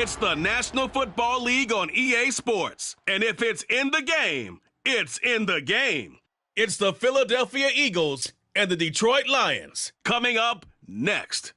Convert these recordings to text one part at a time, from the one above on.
It's the National Football League on EA Sports. And if it's in the game, it's in the game. It's the Philadelphia Eagles and the Detroit Lions coming up next.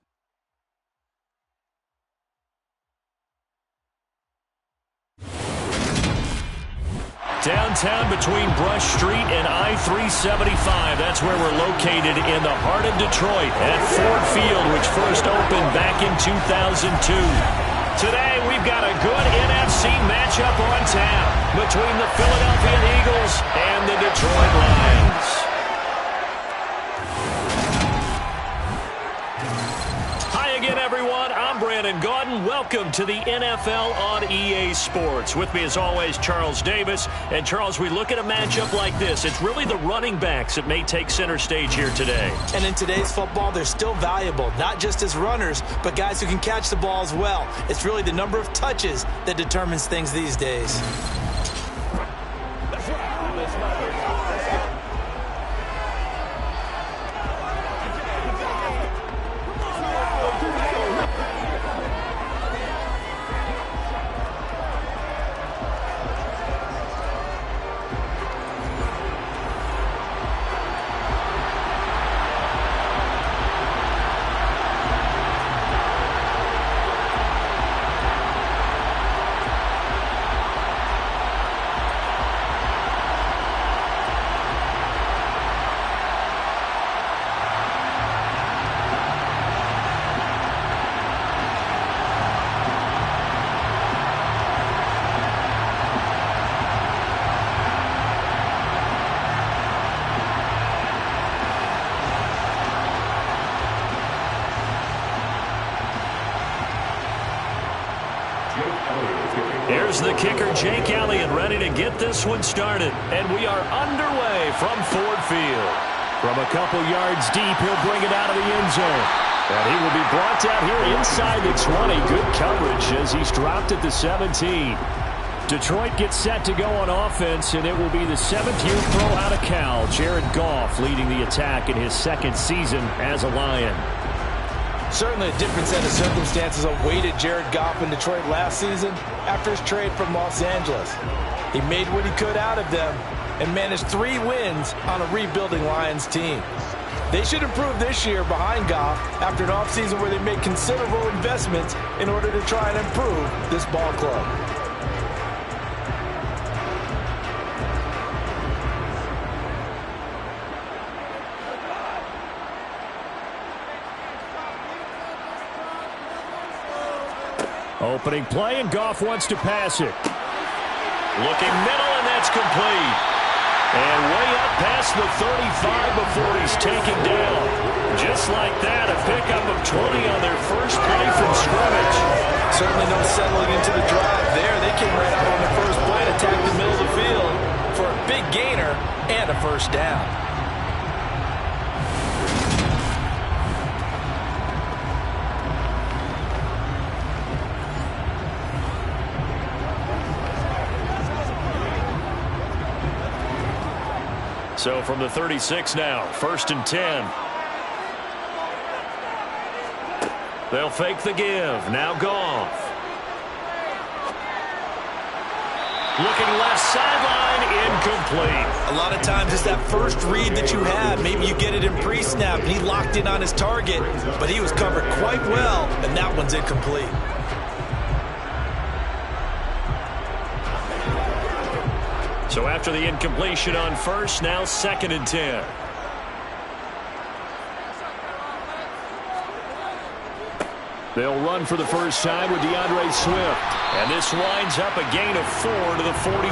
Downtown between Brush Street and I-375. That's where we're located in the heart of Detroit at Ford Field, which first opened back in 2002. Today, we've got a good NFC matchup on tap between the Philadelphia Eagles and the Detroit Lions. Hi again, everyone. I'm Brandon Gaudin. Welcome to the NFL on EA Sports. With me, as always, Charles Davis. And, Charles, we look at a matchup like this. It's really the running backs that may take center stage here today. And in today's football, they're still valuable, not just as runners, but guys who can catch the ball as well. It's really the number of touches that determines things these days. Here's the kicker, Jake Elliott, ready to get this one started. And we are underway from Ford Field. From a couple yards deep, he'll bring it out of the end zone. And he will be brought down here inside the 20. Good coverage as he's dropped at the 17. Detroit gets set to go on offense, and it will be the 7th-year pro out of Cal, Jared Goff, leading the attack in his second season as a Lion. Certainly a different set of circumstances awaited Jared Goff in Detroit last season after his trade from Los Angeles. He made what he could out of them and managed 3 wins on a rebuilding Lions team. They should improve this year behind Goff after an offseason where they made considerable investments in order to try and improve this ball club. Opening play, and Goff wants to pass it. Looking middle, and that's complete. And way up past the 35 before he's taken down. Just like that, a pickup of 20 on their first play from scrimmage. Certainly no settling into the drive there. They came right out on the first play and attacked the middle of the field for a big gainer and a first down. So from the 36 now, 1st and 10. They'll fake the give. Now Goff. Looking left sideline, incomplete. A lot of times it's that first read that you have. Maybe you get it in pre-snap, and he locked in on his target, but he was covered quite well, and that one's incomplete. So after the incompletion on first, now 2nd and 10. They'll run for the first time with DeAndre Swift. And this winds up a gain of 4 to the 41.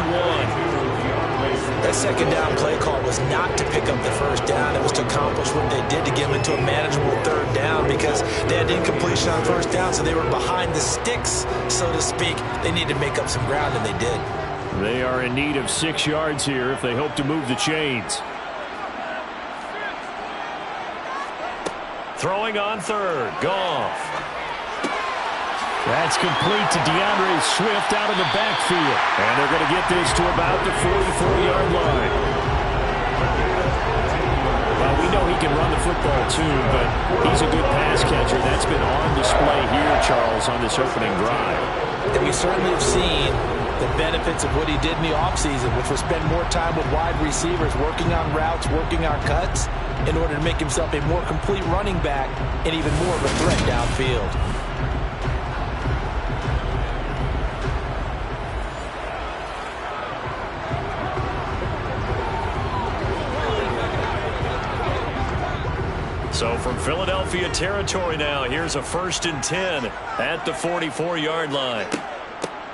That second down play call was not to pick up the first down. It was to accomplish what they did to get them into a manageable 3rd down because they had incompletion on first down, so they were behind the sticks, so to speak. They needed to make up some ground, and they did. They are in need of 6 yards here if they hope to move the chains. Throwing on 3rd, Goff. That's complete to DeAndre Swift out of the backfield. And they're going to get this to about the 44-yard line. Well, we know he can run the football too, but he's a good pass catcher. That's been on display here, Charles, on this opening drive. And we certainly have seen the benefits of what he did in the offseason, which was spend more time with wide receivers, working on routes, working on cuts, in order to make himself a more complete running back and even more of a threat downfield. So from Philadelphia territory now, here's a 1st and 10 at the 44-yard line.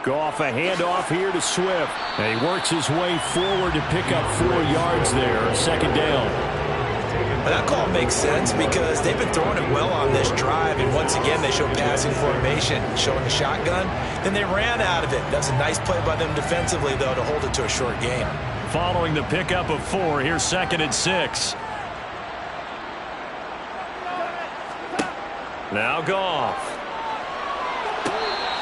Goff, a handoff here to Swift. And he works his way forward to pick up 4 yards there, a 2nd down. That call makes sense because they've been throwing it well on this drive, and once again they show passing formation, showing the shotgun. Then they ran out of it. That's a nice play by them defensively, though, to hold it to a short game. Following the pickup of 4, here's 2nd and 6. Now Goff.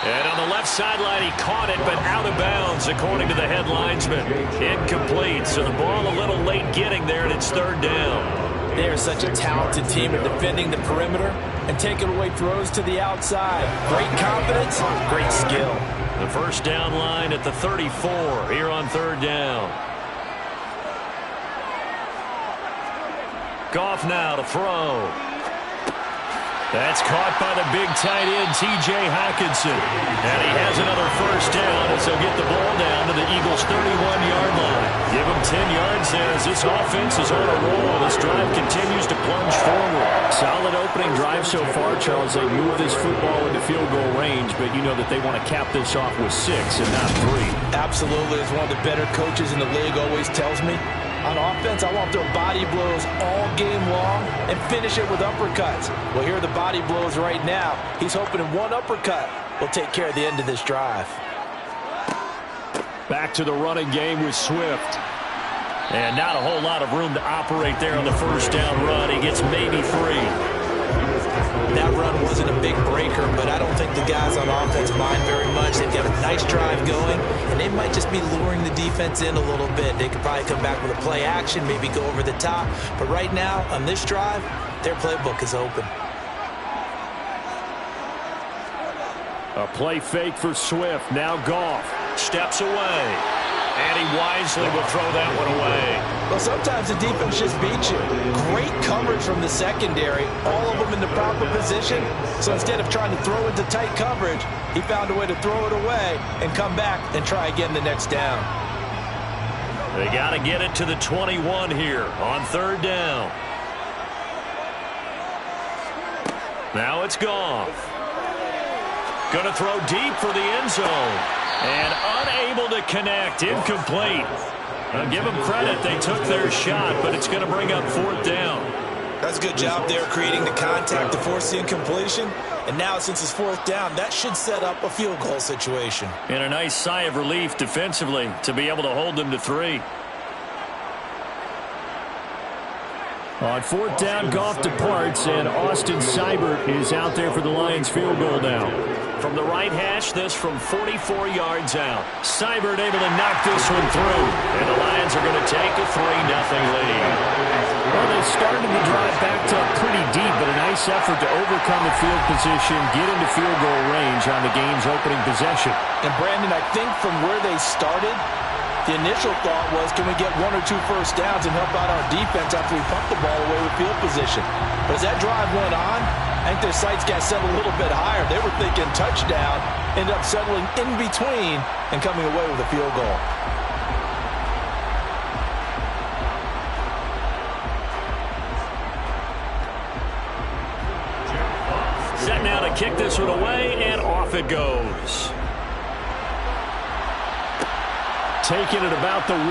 And on the left sideline, he caught it, but out of bounds, according to the head linesman. Incomplete, so the ball a little late getting there, and it's 3rd down. They are such a talented team at defending the perimeter and taking away throws to the outside. Great confidence, great skill. The 1st down line at the 34 here on 3rd down. Goff now to throw. That's caught by the big tight end, T.J. Hockenson. And he has another 1st down as they'll get the ball down to the Eagles' 31-yard line. Give him 10 yards there as this offense is on a roll. This drive continues to plunge forward. Solid opening drive so far, Charles. They move this football into field goal range, but you know that they want to cap this off with 6 and not 3. Absolutely. As one of the better coaches in the league always tells me, on offense, I want to throw body blows all game long and finish it with uppercuts. Well, here are the body blows right now. He's hoping in one uppercut will take care of the end of this drive. Back to the running game with Swift. And not a whole lot of room to operate there on the 1st down run. He gets maybe 3. That run wasn't a big breaker, but I don't think the guys on offense mind very much. They've got a nice drive going, and they might just be luring the defense in a little bit. They could probably come back with a play action, maybe go over the top. But right now, on this drive, their playbook is open. A play fake for Swift. Now Goff steps away. And he wisely will throw that one away. Well, sometimes the defense just beats you. Great coverage from the secondary. All of them in the proper position. So instead of trying to throw into tight coverage, he found a way to throw it away and come back and try again the next down. They got to get it to the 21 here on 3rd down. Now it's Goff. Going to throw deep for the end zone. And unable to connect. Incomplete. I'll give them credit. They took their shot, but it's going to bring up 4th down. That's a good job there creating the contact to force the incompletion. And now since it's 4th down, that should set up a field goal situation. And a nice sigh of relief defensively to be able to hold them to 3. On 4th down, Goff departs, and Austin Seibert is out there for the Lions field goal now. From the right hash, this from 44 yards out. Seibert able to knock this one through. And the Lions are going to take a 3-0 lead. Well, they started the drive backed up pretty deep, but a nice effort to overcome the field position, get into field goal range on the game's opening possession. And, Brandon, I think from where they started, the initial thought was, can we get 1 or 2 first downs and help out our defense after we pump the ball away with field position? But as that drive went on, I think their sights got set a little bit higher. They were thinking touchdown, ended up settling in between and coming away with a field goal. Set now to kick this one away, and off it goes. Taking it about the 1.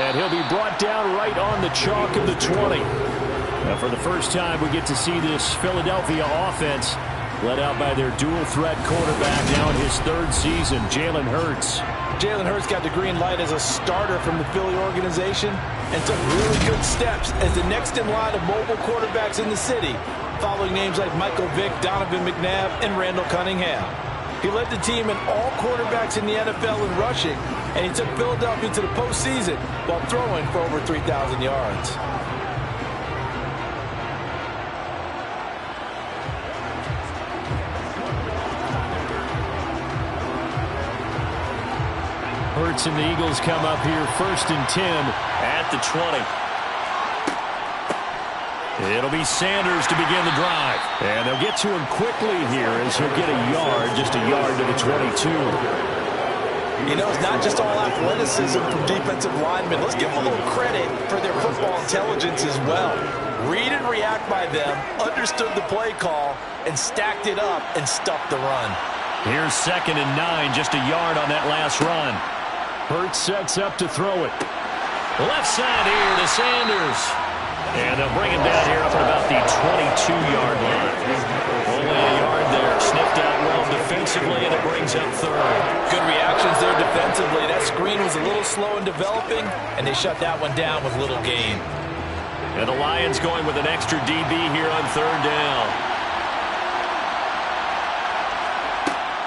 And he'll be brought down right on the chalk of the 20. Now for the first time, we get to see this Philadelphia offense led out by their dual-threat quarterback now in his 3rd season, Jalen Hurts. Jalen Hurts got the green light as a starter from the Philly organization and took really good steps as the next in line of mobile quarterbacks in the city, following names like Michael Vick, Donovan McNabb, and Randall Cunningham. He led the team in all quarterbacks in the NFL in rushing, and he took Philadelphia to the postseason while throwing for over 3,000 yards. Hurts and the Eagles come up here 1st and 10 at the 20. It'll be Sanders to begin the drive. And they'll get to him quickly here as he'll get a yard, just a yard to the 22. You know, it's not just all athleticism from defensive linemen. Let's give them a little credit for their football intelligence as well. Read and react by them, understood the play call, and stacked it up and stuffed the run. Here's 2nd and 9, just a yard on that last run. Hurts sets up to throw it. Left side here to Sanders. And they'll bring him down here up at about the 22-yard line. Only a yard there. Sniffed out well defensively, and it brings up 3rd. Good reactions there defensively. That screen was a little slow in developing, and they shut that one down with little gain. And the Lions going with an extra DB here on 3rd down.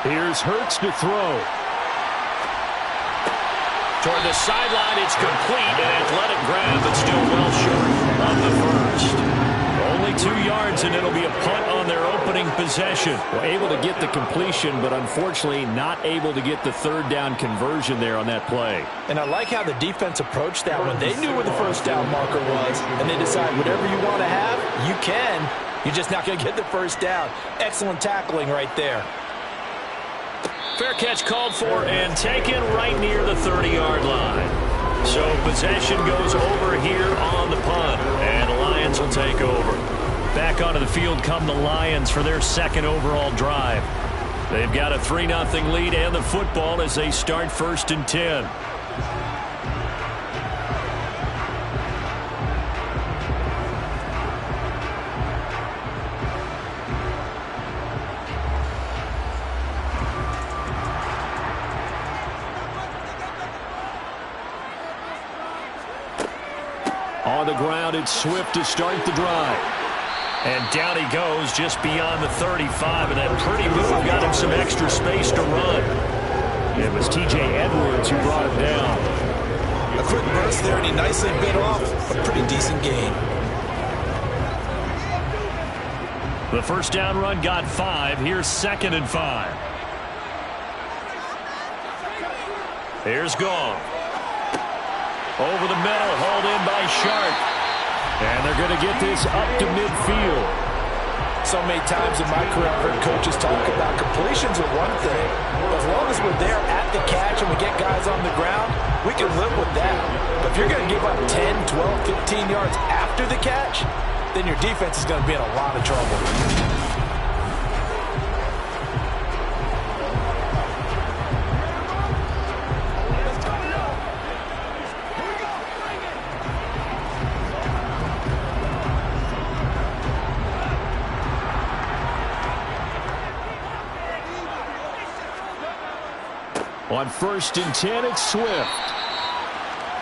Here's Hurts to throw. Toward the sideline, it's complete. An athletic grab, but still well short of the first. Only 2 yards, and it'll be a punt on their opening possession. Well, able to get the completion, but unfortunately not able to get the 3rd down conversion there on that play. And I like how the defense approached that one. They knew where the 1st down marker was, and they decide whatever you want to have, you can. You're just not going to get the 1st down. Excellent tackling right there. Fair catch called for and taken right near the 30-yard line. So possession goes over here on the punt, and the Lions will take over. Back onto the field come the Lions for their 2nd overall drive. They've got a 3-0 lead and the football as they start 1st and 10. On the ground, it's Swift to start the drive. And down he goes just beyond the 35, and that pretty move got him some extra space to run. It was T.J. Edwards who brought him down. A quick burst there, and he nicely bit off a pretty decent gain. The 1st down run got 5. Here's 2nd and 5. Here's Goff. Over the middle, hauled in by Sharp. And they're going to get this up to midfield. So many times in my career, I've heard coaches talk about completions are one thing. But as long as we're there at the catch and we get guys on the ground, we can live with that. But if you're going to give up 10, 12, 15 yards after the catch, then your defense is going to be in a lot of trouble. On 1st and 10, it's Swift.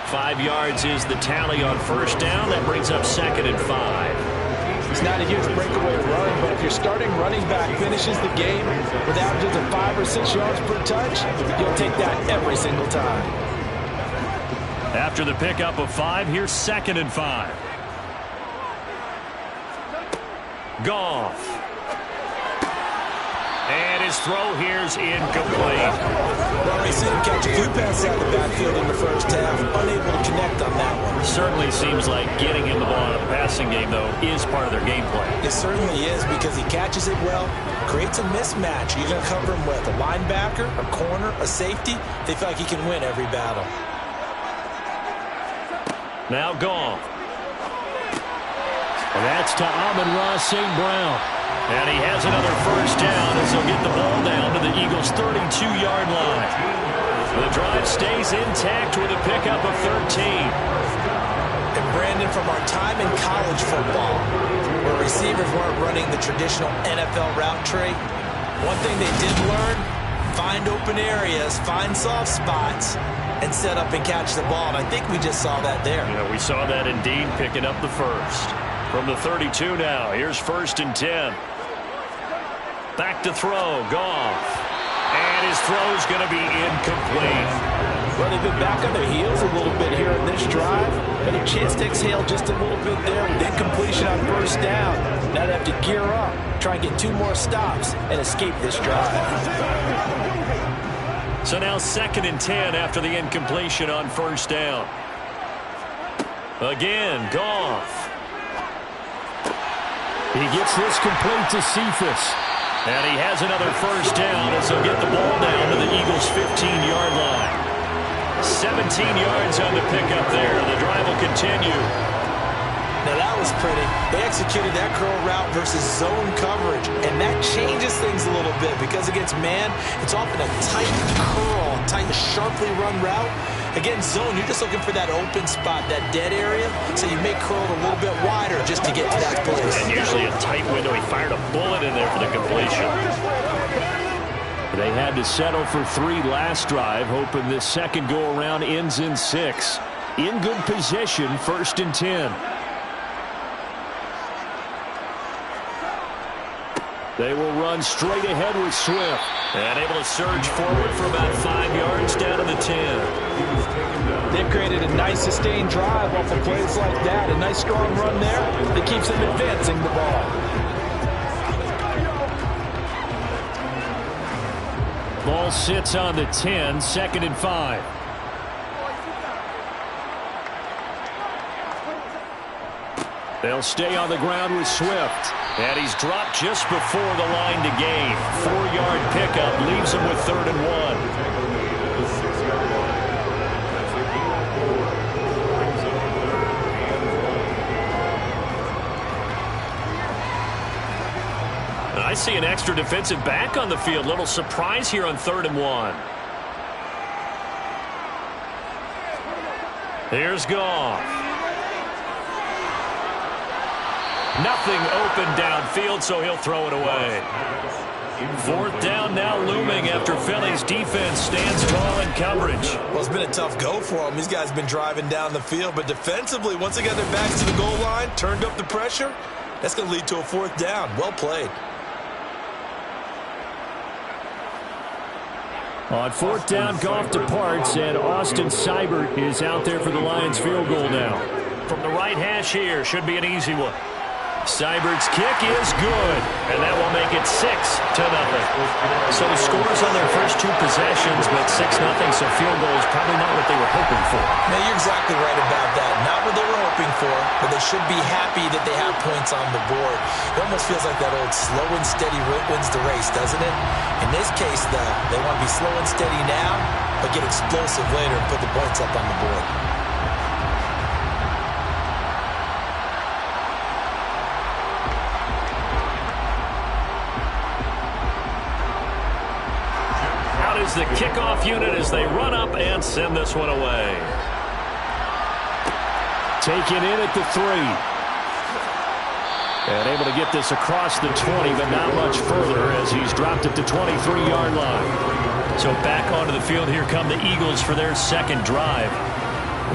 5 yards is the tally on 1st down. That brings up 2nd and 5. It's not a huge breakaway run, but if your starting running back finishes the game with averages of 5 or 6 yards per touch, you'll take that every single time. After the pickup of 5, here's 2nd and 5. Goff. And his throw here's incomplete. Well, we see him catch a few passes out of the backfield in the 1st half, unable to connect on that one. Certainly seems like getting him the ball in the passing game, though, is part of their game plan. It certainly is because he catches it well, creates a mismatch. You're going to cover him with a linebacker, a corner, a safety. They feel like he can win every battle. Now Goff. And that's to Amon-Ra St. Brown. And he has another 1st down as he'll get the ball down to the Eagles' 32-yard line. The drive stays intact with a pickup of 13. And Brandon, from our time in college football, where receivers weren't running the traditional NFL route tree, one thing they did learn, find open areas, find soft spots, and set up and catch the ball. And I think we just saw that there. Yeah, we saw that indeed, picking up the 1st. From the 32 now, here's 1st and 10. Back to throw, Goff. And his throw's going to be incomplete. Well, they've been back on their heels a little bit here in this drive, but a chance to exhale just a little bit there with incompletion on 1st down. Now they have to gear up, try and get 2 more stops, and escape this drive. So now 2nd and 10 after the incompletion on first down. Again, Goff. He gets this complete to Cephas. And he has another first down as he'll get the ball down to the Eagles' 15-yard line. 17 yards on the pickup there. The drive will continue. Now that was pretty. They executed that curl route versus zone coverage, and that changes things a little bit because against man, it's often a tight curl, tight, sharply run route. Against zone, you're just looking for that open spot, that dead area, so you may curl it a little bit wider just to get to that place. And usually a tight window. He fired a bullet in there for the completion. They had to settle for 3 last drive, hoping this second go-around ends in 6. In good position, 1st and 10. They will run straight ahead with Swift. And able to surge forward for about 5 yards down to the 10. They've created a nice sustained drive off of plays like that. A nice strong run there that keeps them advancing the ball. Ball sits on the 10, 2nd and 5. They'll stay on the ground with Swift. And he's dropped just before the line to gain. 4-yard pickup leaves him with 3rd and 1. I see an extra defensive back on the field. Little surprise here on 3rd and 1. Here's Goff. Nothing open downfield, so he'll throw it away. 4th down now looming after Philly's defense stands tall in coverage. Well, it's been a tough go for them. These guys have been driving down the field, but defensively, once they got their backs to the goal line, turned up the pressure, that's going to lead to a 4th down. Well played. On 4th down, Goff departs, and Austin Seibert is out there for the Lions field goal now. From the right hash here, should be an easy one. Seibert's kick is good, and that will make it 6-0. So the scores on their first 2 possessions, but 6-0, so field goal is probably not what they were hoping for. Now, you're exactly right about that. Not what they were hoping for, but they should be happy that they have points on the board. It almost feels like that old slow and steady wins the race, doesn't it? In this case, though, they want to be slow and steady now, but get explosive later and put the points up on the board. The kickoff unit as they run up and send this one away. Taken in at the 3. And able to get this across the 20, but not much further as he's dropped it to 23-yard line. So back onto the field, here come the Eagles for their 2nd drive.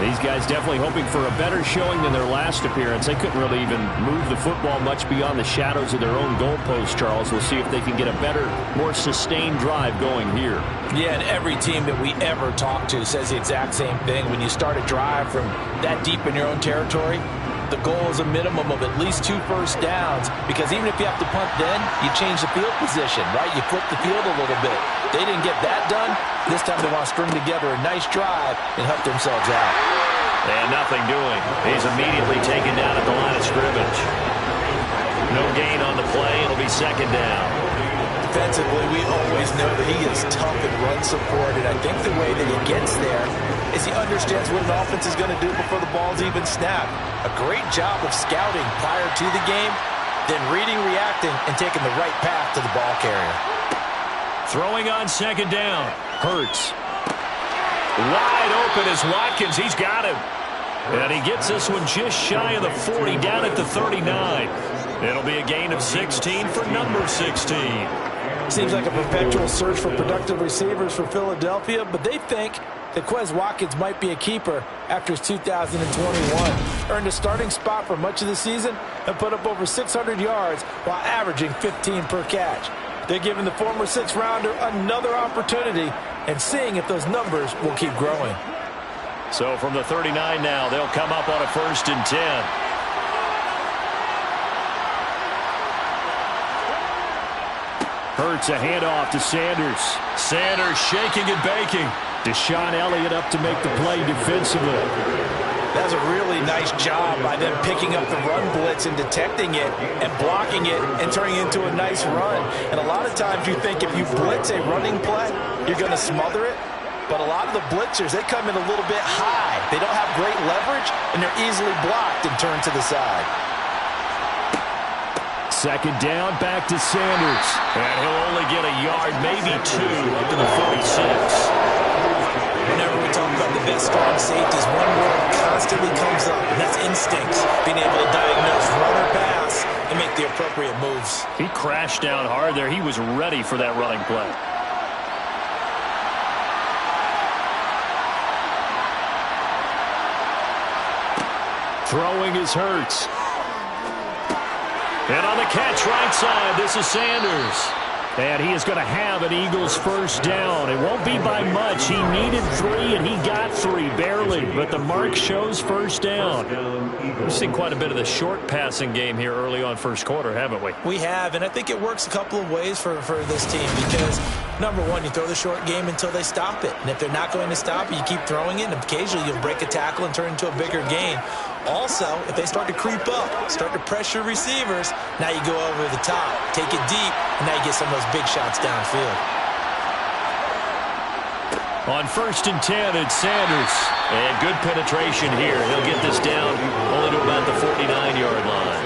These guys definitely hoping for a better showing than their last appearance. They couldn't really even move the football much beyond the shadows of their own goalpost, Charles. We'll see if they can get a better, more sustained drive going here. Yeah, and every team that we ever talk to says the exact same thing. When you start a drive from that deep in your own territory, the goal is a minimum of at least 2 first downs, because even if you have to punt then, you change the field position, right? You flip the field a little bit. They didn't get that done. This time they want to string together a nice drive and help themselves out. And nothing doing. He's immediately taken down at the line of scrimmage. No gain on the play. It'll be 2nd down. Defensively, we always know that he is tough in run support, and I think the way that he gets there is he understands what an offense is going to do before the ball's even snapped. A great job of scouting prior to the game, then reading, reacting, and taking the right path to the ball carrier. Throwing on 2nd down. Hurts. Wide open is Watkins. He's got him. And he gets this one just shy of the 40, down at the 39. It'll be a gain of 16 for number 16. Seems like a perpetual search for productive receivers for Philadelphia, but they think that Quez Watkins might be a keeper after his 2021. Earned a starting spot for much of the season and put up over 600 yards while averaging 15 per catch. They're giving the former 6th-rounder another opportunity and seeing if those numbers will keep growing. So from the 39 now, they'll come up on a 1st and 10. Hurts a handoff to Sanders. Sanders shaking and baking. Deshaun Elliott up to make the play defensively. That's a really nice job by them picking up the run blitz and detecting it and blocking it and turning it into a nice run. And a lot of times you think if you blitz a running play, you're going to smother it. But a lot of the blitzers, they come in a little bit high. They don't have great leverage, and they're easily blocked and turned to the side. Second down, back to Sanders. And he'll only get a yard, maybe 2, up to the 46. Whenever we talk about the best strong safeties, one word constantly comes up, and that's instincts. Being able to diagnose run or pass and make the appropriate moves. He crashed down hard there. He was ready for that running play. Throwing is Hurts. And on the catch right side, this is Sanders. And he is going to have an Eagles first down. It won't be by much. He needed 3, and he got 3, barely. But the mark shows first down. We've seen quite a bit of the short passing game here early on first quarter, haven't we? We have, and I think it works a couple of ways for this team because, number one, you throw the short game until they stop it. And if they're not going to stop it, you keep throwing it, and occasionally you'll break a tackle and turn into a bigger gain. Also, if they start to creep up, start to pressure receivers, now you go over the top, take it deep, and now you get some of those big shots downfield. On 1st and 10, it's Sanders. And good penetration here. He'll get this down only to about the 49-yard line.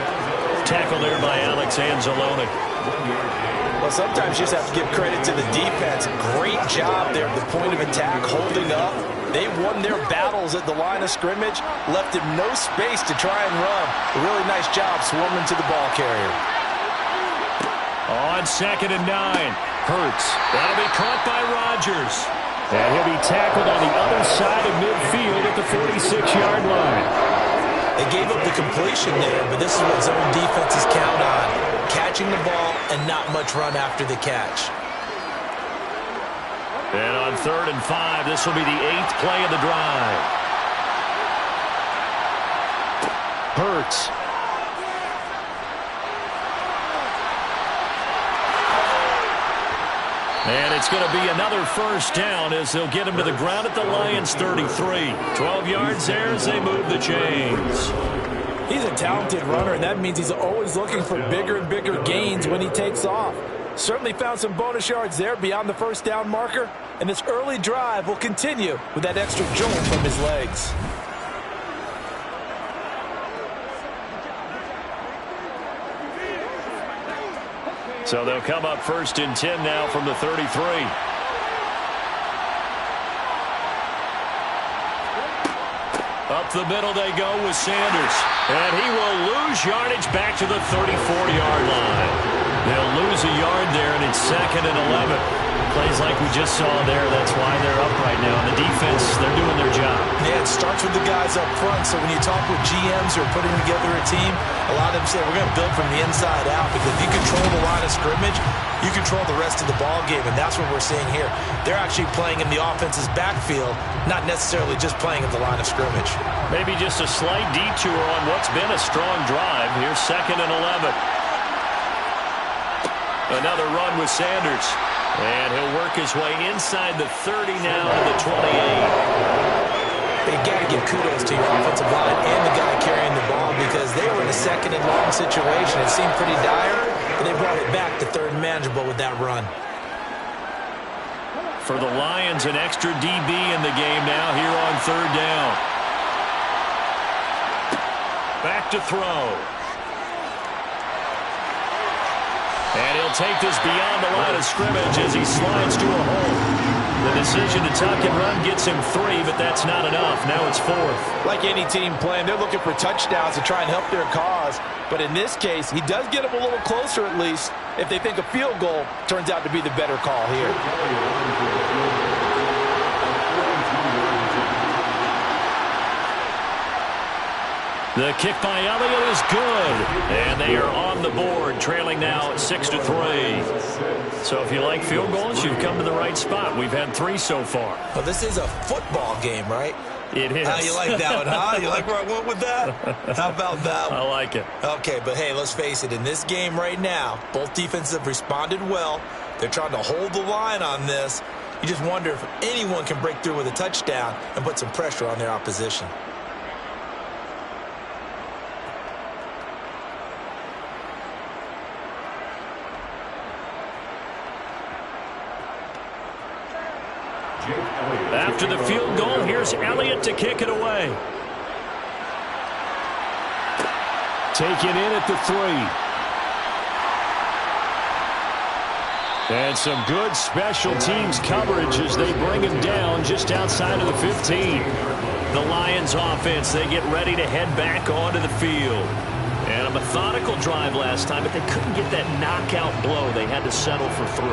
Tackle there by Alex Anzalone. Well, sometimes you just have to give credit to the defense. Great job there at the point of attack, holding up. They won their battles at the line of scrimmage, left him no space to try and run. A really nice job swarming to the ball carrier. On 2nd and 9, Hurts. That'll be caught by Rodgers. And he'll be tackled on the other side of midfield at the 46-yard line. They gave up the completion there, but this is what zone defenses count on. Catching the ball and not much run after the catch. And on 3rd and 5, this will be the 8th play of the drive. Hurts. And it's going to be another first down as they'll get him to the ground at the Lions' 33. 12 yards there as they move the chains. He's a talented runner, and that means he's always looking for bigger and bigger gains when he takes off. Certainly found some bonus yards there beyond the first down marker, and this early drive will continue with that extra jolt from his legs. So they'll come up 1st and 10 now from the 33. Up the middle they go with Sanders. And he will lose yardage back to the 34-yard line. They'll lose a yard there, and it's 2nd and 11. Plays like we just saw there, that's why they're up right now. And the defense, they're doing their job. Yeah, it starts with the guys up front. So when you talk with GMs who are putting together a team, a lot of them say, we're going to build from the inside out. Because if you control the line of scrimmage, you control the rest of the ball game. And that's what we're seeing here. They're actually playing in the offense's backfield, not necessarily just playing at the line of scrimmage. Maybe just a slight detour on what's been a strong drive. Here's 2nd and 11. Another run with Sanders. And he'll work his way inside the 30 now to the 28. But you got to give kudos to your offensive line and the guy carrying the ball because they were in a 2nd and long situation. It seemed pretty dire, but they brought it back to 3rd and manageable with that run. For the Lions, an extra DB in the game now here on 3rd down. Back to throw. And he'll take this beyond the line of scrimmage as he slides to a hole. The decision to tuck and run gets him 3, but that's not enough. Now it's 4th. Like any team playing, they're looking for touchdowns to try and help their cause. But in this case, he does get them a little closer at least if they think a field goal turns out to be the better call here. The kick by Elliott is good. And they are on the board, trailing now 6-3. So if you like field goals, you've come to the right spot. We've had 3 so far. Well, this is a football game, right? It is. How you like that one, huh? You like where I went with that? How about that one? I like it. Okay, but hey, let's face it. In this game right now, both defenses have responded well. They're trying to hold the line on this. You just wonder if anyone can break through with a touchdown and put some pressure on their opposition. After the field goal, here's Elliott to kick it away. Taken in at the 3. And some good special teams coverage as they bring him down just outside of the 15. The Lions offense, they get ready to head back onto the field. And a methodical drive last time, but they couldn't get that knockout blow. They had to settle for 3.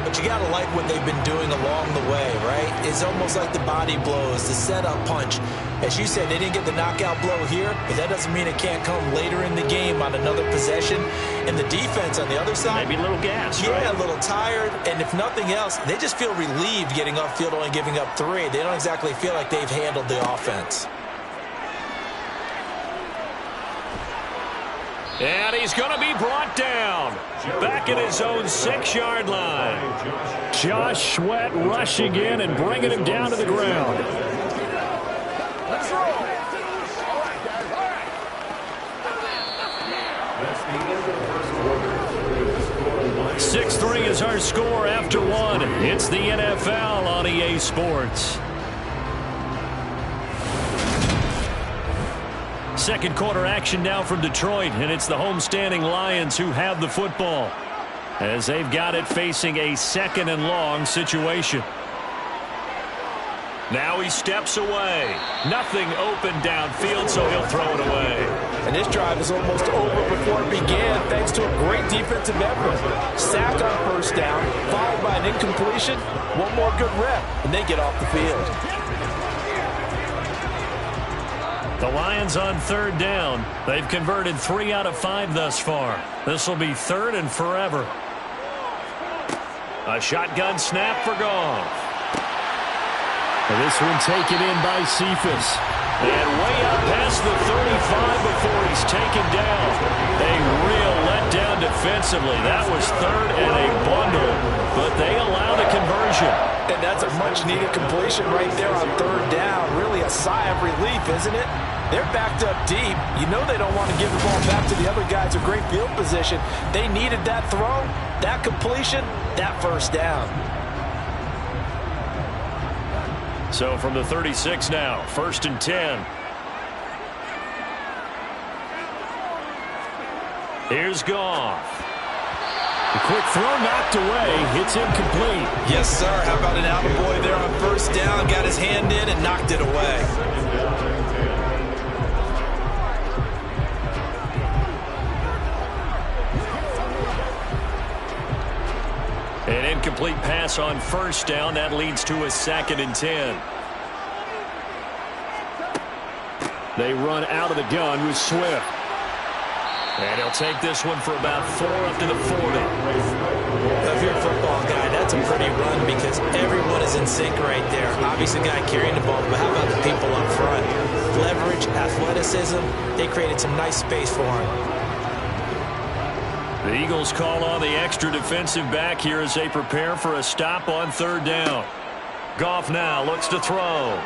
But you got to like what they've been doing along the way, right? It's almost like the body blows, the setup punch. As you said, they didn't get the knockout blow here, but that doesn't mean it can't come later in the game on another possession. And the defense on the other side, maybe a little gas, yeah, right? A little tired. And if nothing else, they just feel relieved getting off field only giving up 3. They don't exactly feel like they've handled the offense. And he's going to be brought down. Back at his own 6-yard line. Josh Sweat rushing in and bringing him down to the ground. Let's roll. 6-3 is our score after 1. It's the NFL on EA Sports. Second quarter action now from Detroit, and it's the homestanding Lions who have the football as they've got it facing a 2nd and long situation. Now he steps away. Nothing open downfield, so he'll throw it away. And this drive is almost over before it began thanks to a great defensive effort. Sack on first down, followed by an incompletion. One more good rep, and they get off the field. The Lions on 3rd down. They've converted 3 out of 5 thus far. This will be 3rd and forever. A shotgun snap for Goff. This one taken in by Cephas. And way out past the 35 before he's taken down. A real letdown defensively. That was 3rd and a bundle, but they allowed a conversion. And that's a much-needed completion right there on 3rd down. Really a sigh of relief, isn't it? They're backed up deep. You know they don't want to give the ball back to the other guys in great field position. They needed that throw, that completion, that first down. So from the 36 now, 1st and 10. Here's Goff. The quick throw knocked away. It's incomplete. Yes, sir. How about an attaboy there on 1st down? Got his hand in and knocked it away. An incomplete pass on 1st down. That leads to a 2nd and 10. They run out of the gun with Swift. And he'll take this one for about 4 up to the 40. If you're a football guy, that's a pretty run because everyone is in sync right there. Obviously, the guy carrying the ball, but how about the people up front? Leverage, athleticism, they created some nice space for him. The Eagles call on the extra defensive back here as they prepare for a stop on 3rd down. Goff now looks to throw.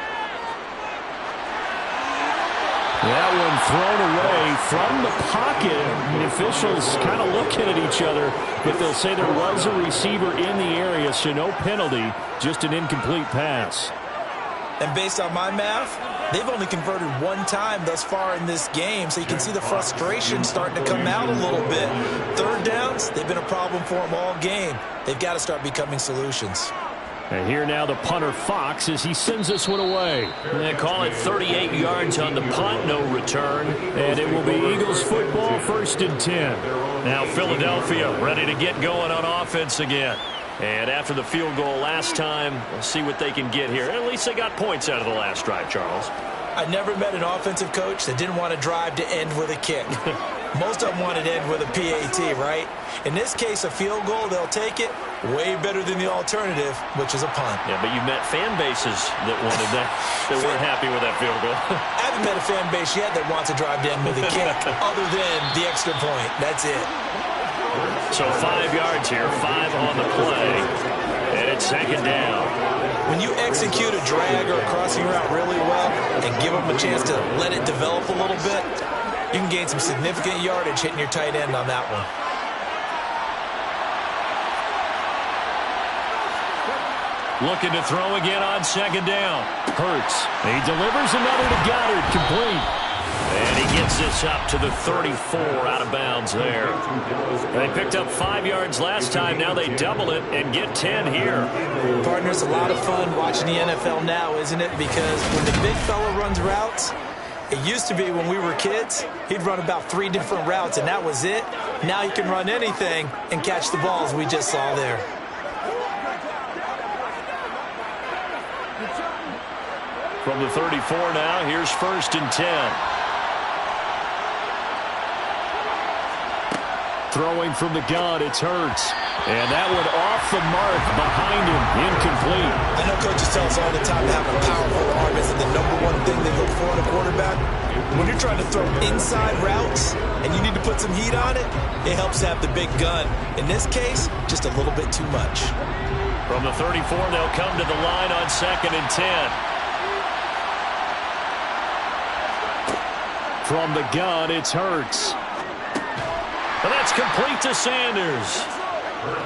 That one thrown away from the pocket. The officials kind of looking at each other, but they'll say there was a receiver in the area, so no penalty, just an incomplete pass. And based on my math, they've only converted 1 time thus far in this game, so you can see the frustration starting to come out a little bit. 3rd downs, they've been a problem for them all game. They've got to start becoming solutions. And here now the punter Fox as he sends this one away. They call it 38 yards on the punt, no return. And it will be Eagles football, 1st and 10. Now Philadelphia ready to get going on offense again. And after the field goal last time, we'll see what they can get here. At least they got points out of the last drive, Charles. I never met an offensive coach that didn't want to drive to end with a kick. Most of them want it in with a PAT, right? In this case, a field goal, they'll take it. Way better than the alternative, which is a punt. Yeah, but you've met fan bases that wanted that, that weren't happy with that field goal. I haven't met a fan base yet that wants to drive down with a kick other than the extra point. That's it. So 5 yards here, 5 on the play, and it's second down. When you execute a drag or a crossing route really well and give them a chance to let it develop a little bit, you can gain some significant yardage hitting your tight end on that one. Looking to throw again on second down. Hurts. He delivers another to Goddard, complete. And he gets this up to the 34, out of bounds there. They picked up 5 yards last time. Now they double it and get 10 here. Partner, it's a lot of fun watching the NFL now, isn't it? Because when the big fella runs routes, it used to be when we were kids, he'd run about 3 different routes, and that was it. Now he can run anything and catch the balls we just saw there. From the 34 now, here's 1st and 10. Throwing from the gun, it's Hurts. And that one off the mark behind him, incomplete. I know coaches tell us all the time to have a powerful arm isn't the #1 thing they look for in a quarterback. When you're trying to throw inside routes and you need to put some heat on it, it helps to have the big gun. In this case, just a little bit too much. From the 34, they'll come to the line on 2nd and 10. From the gun, it's Hurts. And that's complete to Sanders.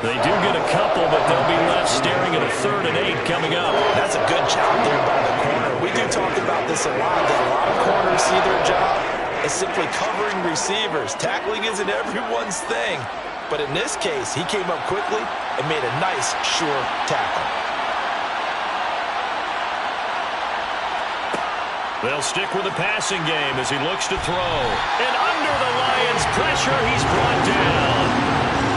They do get a couple, but they'll be left staring at a 3rd and 8 coming up. That's a good job there by the corner. We do talk about this a lot, that a lot of corners see their job as simply covering receivers. Tackling isn't everyone's thing. But in this case, he came up quickly and made a nice, sure tackle. They'll stick with the passing game as he looks to throw. And under the Lions' pressure, he's brought down.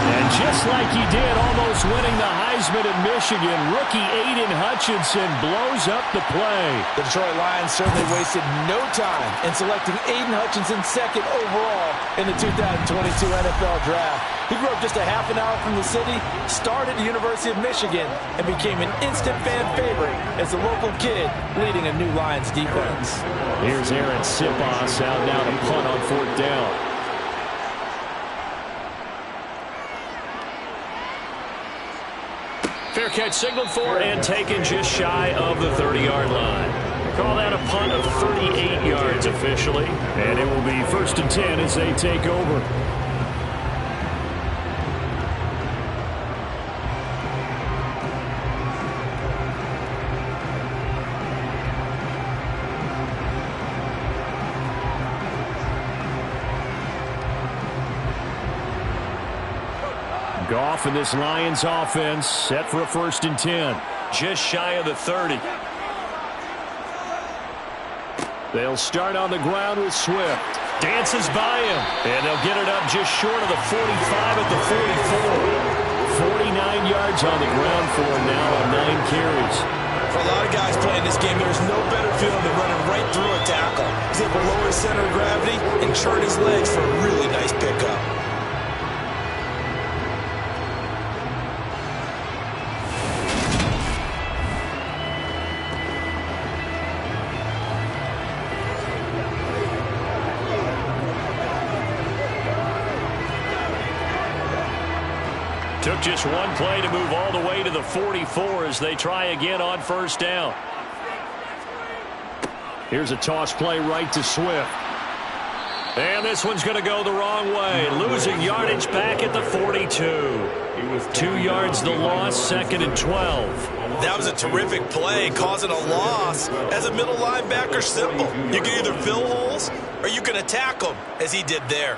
And just like he did, almost winning the Heisman at Michigan, rookie Aiden Hutchinson blows up the play. The Detroit Lions certainly wasted no time in selecting Aiden Hutchinson 2nd overall in the 2022 NFL Draft. He grew up just a half an hour from the city, started at the University of Michigan, and became an instant fan favorite as a local kid leading a new Lions defense. Here's Aaron Sipos out now to punt on 4th down. Fair catch signaled for and taken just shy of the 30-yard line. Call that a punt of 38 yards officially. And it will be 1st and 10 as they take over. Goff and this Lions offense set for a 1st and 10. Just shy of the 30. They'll start on the ground with Swift. Dances by him. And they'll get it up just short of the 45 at the 44. 49 yards on the ground for him now on 9 carries. For a lot of guys playing this game, there's no better feeling than running right through a tackle. He's able to lower his center of gravity and churn his legs for a really nice pickup. Took just one play to move all the way to the 44 as they try again on 1st down. Here's a toss play right to Swift. And this one's going to go the wrong way. Losing yardage back at the 42. 2 yards the loss, 2nd and 12. That was a terrific play, causing a loss. As a middle linebacker, simple. You can either fill holes or you can attack them, as he did there.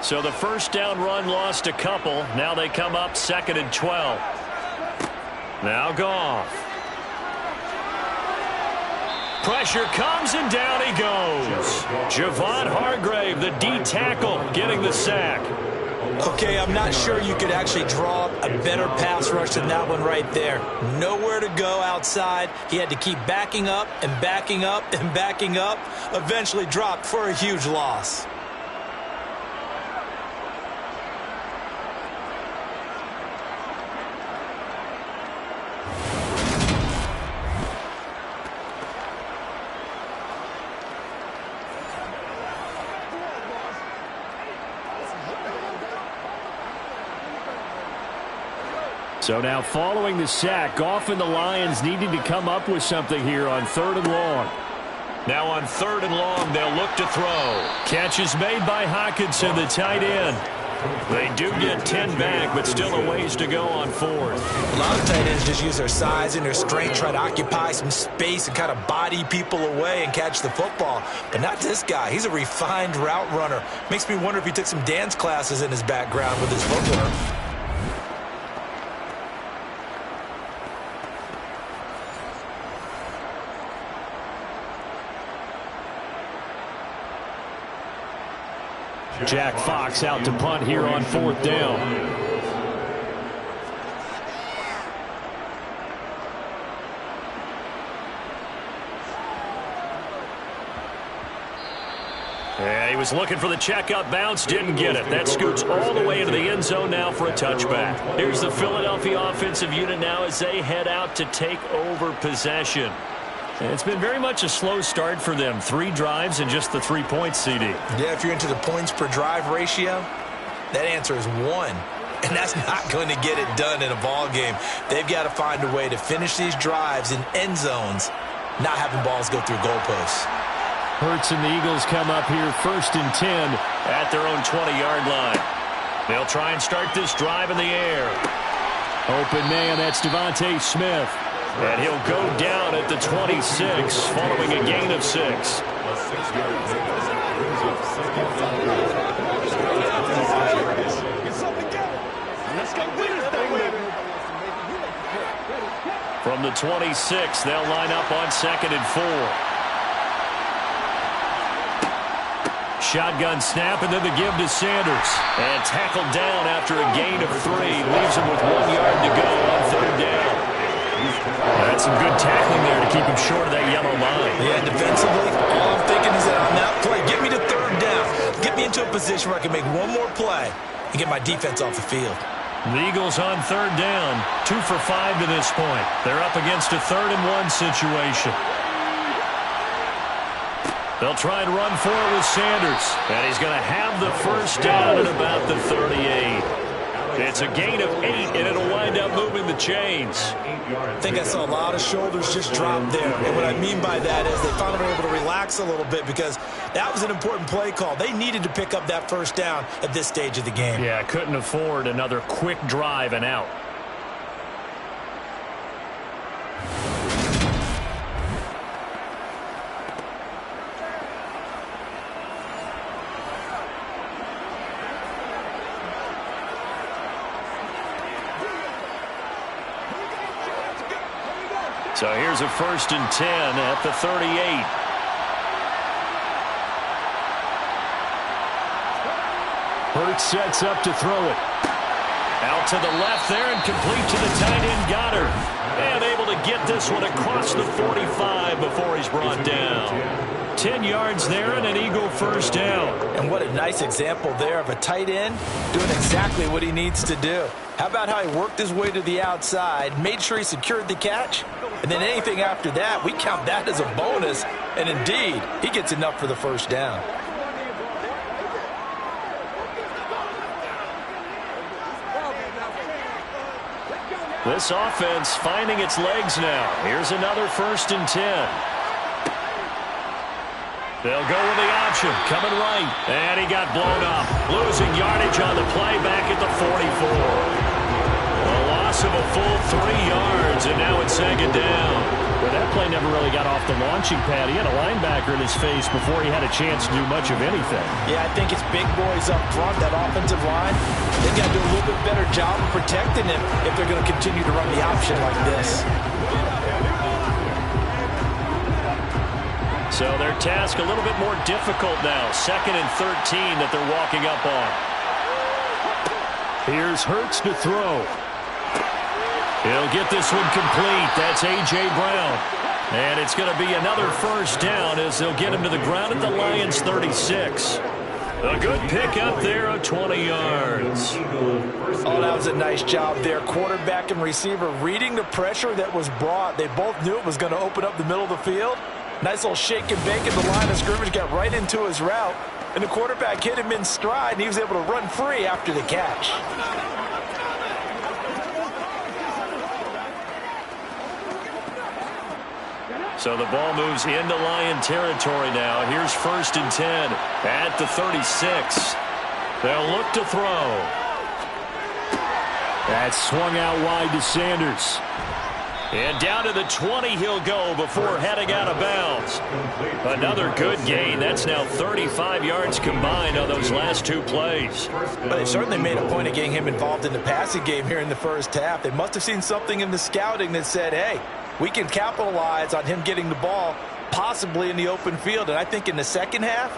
So the 1st down run lost a couple. Now they come up 2nd and 12. Now Goff. Pressure comes and down he goes. Javon Hargrave, the D tackle, getting the sack. Okay, I'm not sure you could actually draw a better pass rush than that one right there. Nowhere to go outside. He had to keep backing up and backing up and backing up. Eventually dropped for a huge loss. So now following the sack, Goff and the Lions needing to come up with something here on 3rd and long. Now on 3rd and long, they'll look to throw. Catch is made by Hockenson, the tight end. They do get 10 back, but still a ways to go on 4th. A lot of tight ends just use their size and their strength, try to occupy some space and kind of body people away and catch the football. But not this guy. He's a refined route runner. Makes me wonder if he took some dance classes in his background with his footwork. Jack Fox out to punt here on 4th down. Yeah, he was looking for the checkup bounce, didn't get it. That scoots all the way into the end zone now for a touchback. Here's the Philadelphia offensive unit now as they head out to take over possession. It's been very much a slow start for them. 3 drives and just the 3 points, CD. Yeah, if you're into the points per drive ratio, that answer is 1. And that's not going to get it done in a ball game. They've got to find a way to finish these drives in end zones, not having balls go through goalposts. Hurts and the Eagles come up here 1st and 10 at their own 20-yard line. They'll try and start this drive in the air. Open man, that's Devontae Smith. And he'll go down at the 26 following a gain of 6. From the 26, they'll line up on 2nd and 4. Shotgun snap and then the give to Sanders. And tackled down after a gain of 3. Leaves him with 1 yard to go on 3rd down. That's some good tackling there to keep him short of that yellow line. Yeah, defensively, all I'm thinking is that on that play, get me to 3rd down. Get me into a position where I can make one more play and get my defense off the field. The Eagles on 3rd down, 2 for 5 to this point. They're up against a 3rd and 1 situation. They'll try and run for it with Sanders. And he's going to have the 1st down at about the 38. It's a gain of 8, and it'll wind up moving the chains. I think I saw a lot of shoulders just drop there. And what I mean by that is they finally were able to relax a little bit because that was an important play call. They needed to pick up that 1st down at this stage of the game. Yeah, couldn't afford another quick drive and out. So here's a 1st and 10 at the 38. Hurts sets up to throw it. Out to the left there and complete to the tight end Goddard. And able to get this one across the 45 before he's brought down. 10 yards there and an Eagle 1st down. And what a nice example there of a tight end doing exactly what he needs to do. How about how he worked his way to the outside, made sure he secured the catch, and then anything after that, we count that as a bonus. And indeed, he gets enough for the 1st down. This offense finding its legs now. Here's another 1st and 10. They'll go with the option, coming right. And he got blown up. Losing yardage on the play back at the 44. A loss of a full 3 yards, and now it's 2nd down. Well, that play never really got off the launching pad. He had a linebacker in his face before he had a chance to do much of anything. Yeah, I think it's big boys up front, that offensive line. They've got to do a little bit better job of protecting him if they're going to continue to run the option like this. So their task a little bit more difficult now. 2nd and 13 that they're walking up on. Here's Hurts to throw. He'll get this one complete. That's A.J. Brown. And it's going to be another first down as they'll get him to the ground at the Lions' 36. A good pick up there of 20 yards. Oh, that was a nice job there. Quarterback and receiver reading the pressure that was brought. They both knew it was going to open up the middle of the field. Nice little shake and bake at the line of scrimmage, got right into his route. And the quarterback hit him in stride, and he was able to run free after the catch. So the ball moves into Lion territory now. Here's 1st and 10 at the 36. They'll look to throw. That's swung out wide to Sanders. And down to the 20 he'll go before heading out of bounds. Another good gain. That's now 35 yards combined on those last 2 plays. But they certainly made a point of getting him involved in the passing game here in the first half. They must have seen something in the scouting that said, hey, we can capitalize on him getting the ball possibly in the open field. And I think in the second half,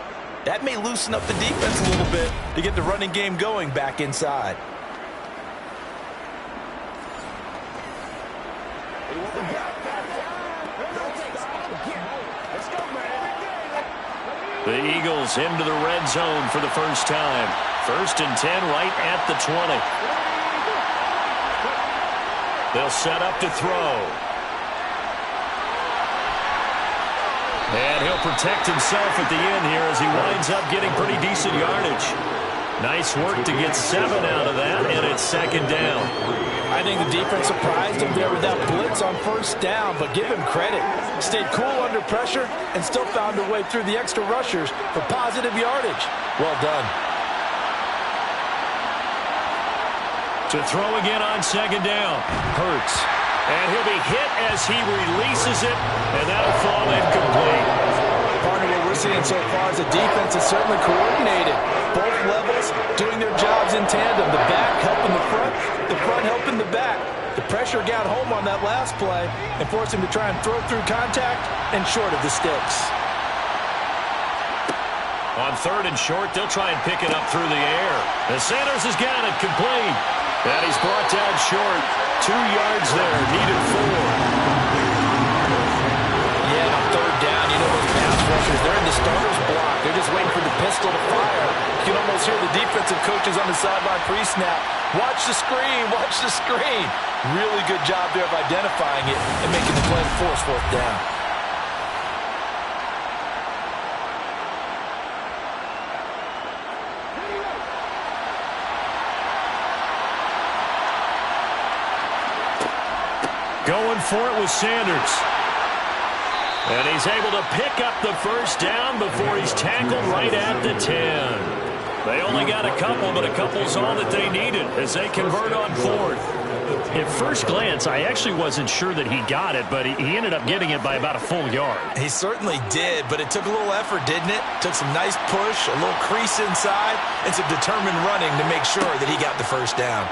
that may loosen up the defense a little bit to get the running game going back inside. The Eagles into the red zone for the first time. 1st and 10 right at the 20. They'll set up to throw. And he'll protect himself at the end here as he winds up getting pretty decent yardage. Nice work to get 7 out of that, and it's 2nd down. I think the defense surprised him there with that blitz on 1st down, but give him credit. Stayed cool under pressure and still found a way through the extra rushers for positive yardage. Well done. To throw again on 2nd down. Hurts. And he'll be hit as he releases it, and that'll fall incomplete. Partner, what we're seeing so far is the defense is certainly coordinated. Both levels doing their jobs in tandem. The back helping the front helping the back. The pressure got home on that last play and forced him to try and throw through contact and short of the sticks. On 3rd and short, they'll try and pick it up through the air. And Sanders has got it complete. And he's brought down short. 2 yards there, needed 4. Yeah, on 3rd down, you know those pass rushers, they're in the starter's block. They're just waiting for the pistol to fire. You can almost hear the defensive coaches on the sideline pre-snap. Watch the screen, watch the screen. Really good job there of identifying it and making the play to force 4th down. Going for it with Sanders. And he's able to pick up the 1st down before he's tackled right at the 10. They only got a couple, but a couple's all that they needed as they convert on 4th. At first glance, I actually wasn't sure that he got it, but he ended up getting it by about a full yard. He certainly did, but it took a little effort, didn't it? Took some nice push, a little crease inside, and some determined running to make sure that he got the 1st down.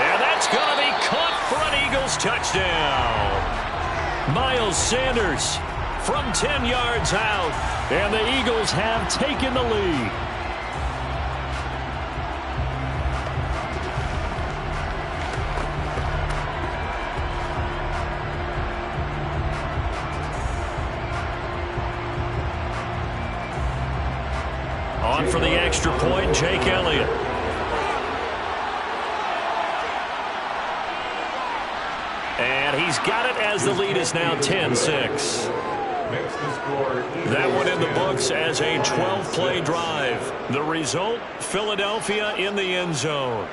And that's going to be caught for an Eagles touchdown. Miles Sanders from 10 yards out, and the Eagles have taken the lead. On for the extra point, Jake Elliott. And he's got it as the lead is now 10-6. That one in the books as a 12-play drive. The result, Philadelphia in the end zone.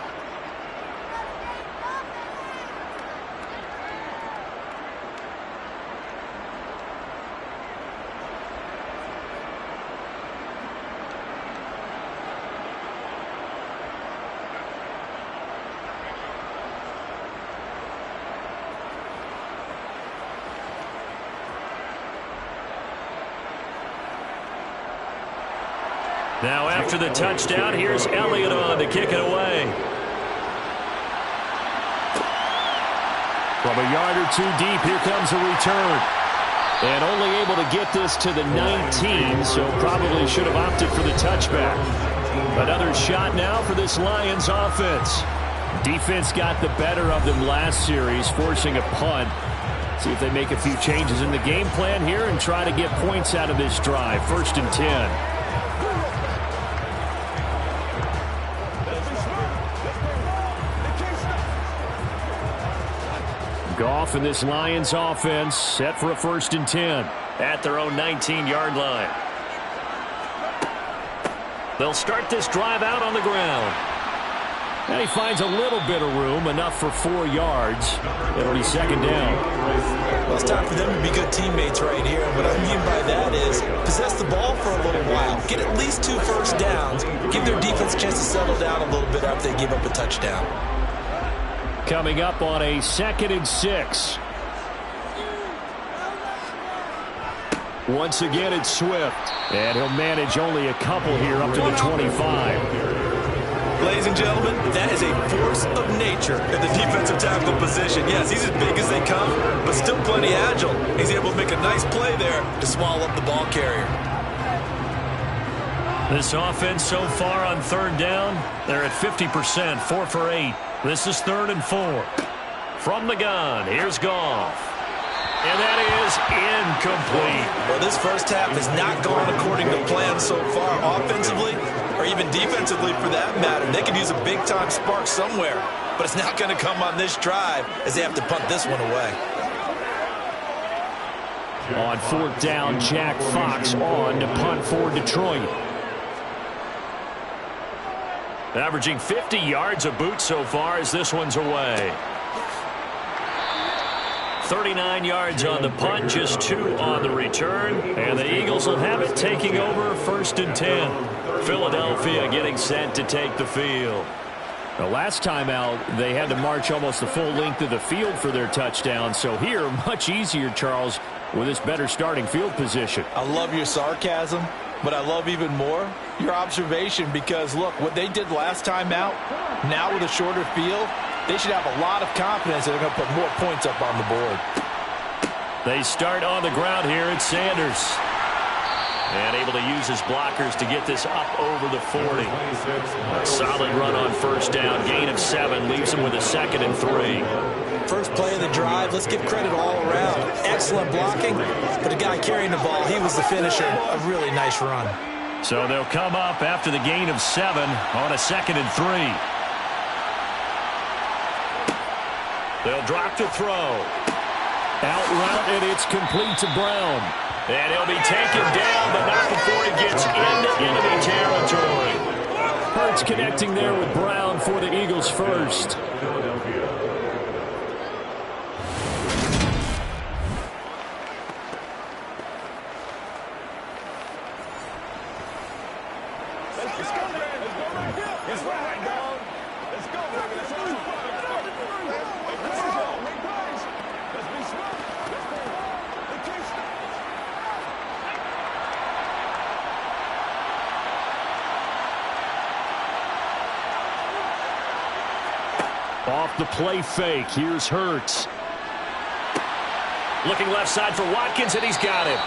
Now after the touchdown, here's Elliott on to kick it away. From a yard or 2 deep, here comes a return. And only able to get this to the 19, so probably should have opted for the touchback. Another shot now for this Lions offense. Defense got the better of them last series, forcing a punt. See if they make a few changes in the game plan here and try to get points out of this drive. 1st and 10. Goff and this Lions offense set for a 1st and 10 at their own 19-yard line. They'll start this drive out on the ground. And he finds a little bit of room, enough for 4 yards. It'll be 2nd down. Well, it's time for them to be good teammates right here. What I mean by that is possess the ball for a little while. Get at least 2 first downs. Give their defense a chance to settle down a little bit after they give up a touchdown. Coming up on a 2nd and 6. Once again, it's Swift. And he'll manage only a couple here up to the 25. Ladies and gentlemen, that is a force of nature at the defensive tackle position. Yes, he's as big as they come, but still plenty agile. He's able to make a nice play there to swallow up the ball carrier. This offense so far on 3rd down, they're at 50%, 4 for 8. This is 3rd and 4. From the gun, here's Goff. And that is incomplete. Well, this first half has not gone according to plan so far offensively or even defensively for that matter. They could use a big-time spark somewhere, but it's not going to come on this drive as they have to punt this one away. On 4th down, Jack Fox on to punt for Detroit. Averaging 50 yards a boot so far as this one's away. 39 yards on the punt, just 2 on the return. And the Eagles will have it taking over 1st and 10. Philadelphia getting set to take the field. The last time out, they had to march almost the full length of the field for their touchdown. So here, much easier, Charles, with this better starting field position. I love your sarcasm, but I love even more your observation because, look, what they did last time out, now with a shorter field, they should have a lot of confidence that they're going to put more points up on the board. They start on the ground here at Sanders. And able to use his blockers to get this up over the 40. A solid run on 1st down. Gain of 7 leaves him with a 2nd and 3. First play of the drive, let's give credit all around. Excellent blocking, but the guy carrying the ball, he was the finisher. A really nice run. So they'll come up after the gain of 7 on a 2nd and 3. They'll drop to throw. Out route, and it's complete to Brown. And he'll be taken down, but not before he gets into enemy territory. Hurts connecting there with Brown for the Eagles first. Off the play fake. Here's Hurts. Looking left side for Watkins, and he's got him.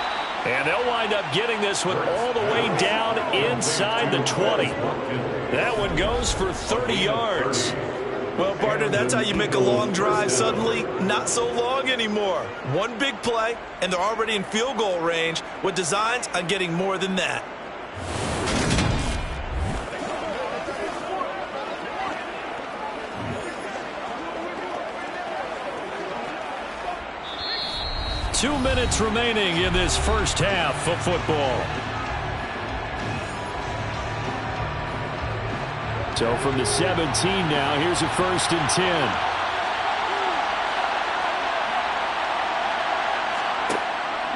And they'll wind up getting this one all the way down inside the 20. That one goes for 30 yards. Well, partner, that's how you make a long drive suddenly not so long anymore. One big play, and they're already in field goal range with designs on getting more than that. Two minutes remaining in this first half of football. So from the 17 now, here's a 1st and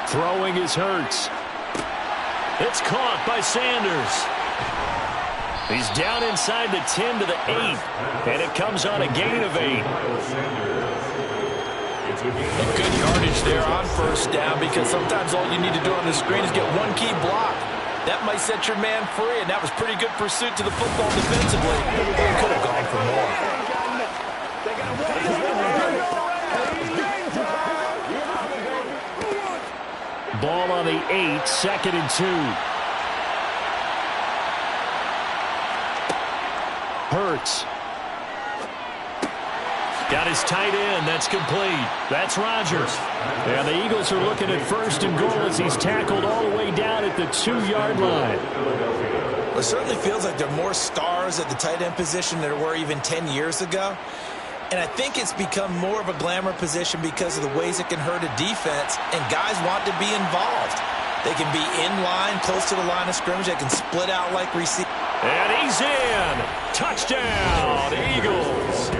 10. Throwing is Hurts. It's caught by Sanders. He's down inside the 10 to the 8, and it comes on a gain of 8. And good yardage there on 1st down because sometimes all you need to do on the screen is get one key block. That might set your man free, and that was pretty good pursuit to the football defensively. They could have gone for more. Ball on the 8, 2nd and 2. Hurts. Got his tight end. That's complete. That's Rodgers. And the Eagles are looking at 1st and goal as he's tackled all the way down at the 2-yard line. Well, it certainly feels like there are more stars at the tight end position than there were even 10 years ago. And I think it's become more of a glamour position because of the ways it can hurt a defense, and guys want to be involved. They can be in line, close to the line of scrimmage. They can split out like receivers. And he's in. Touchdown, Eagles.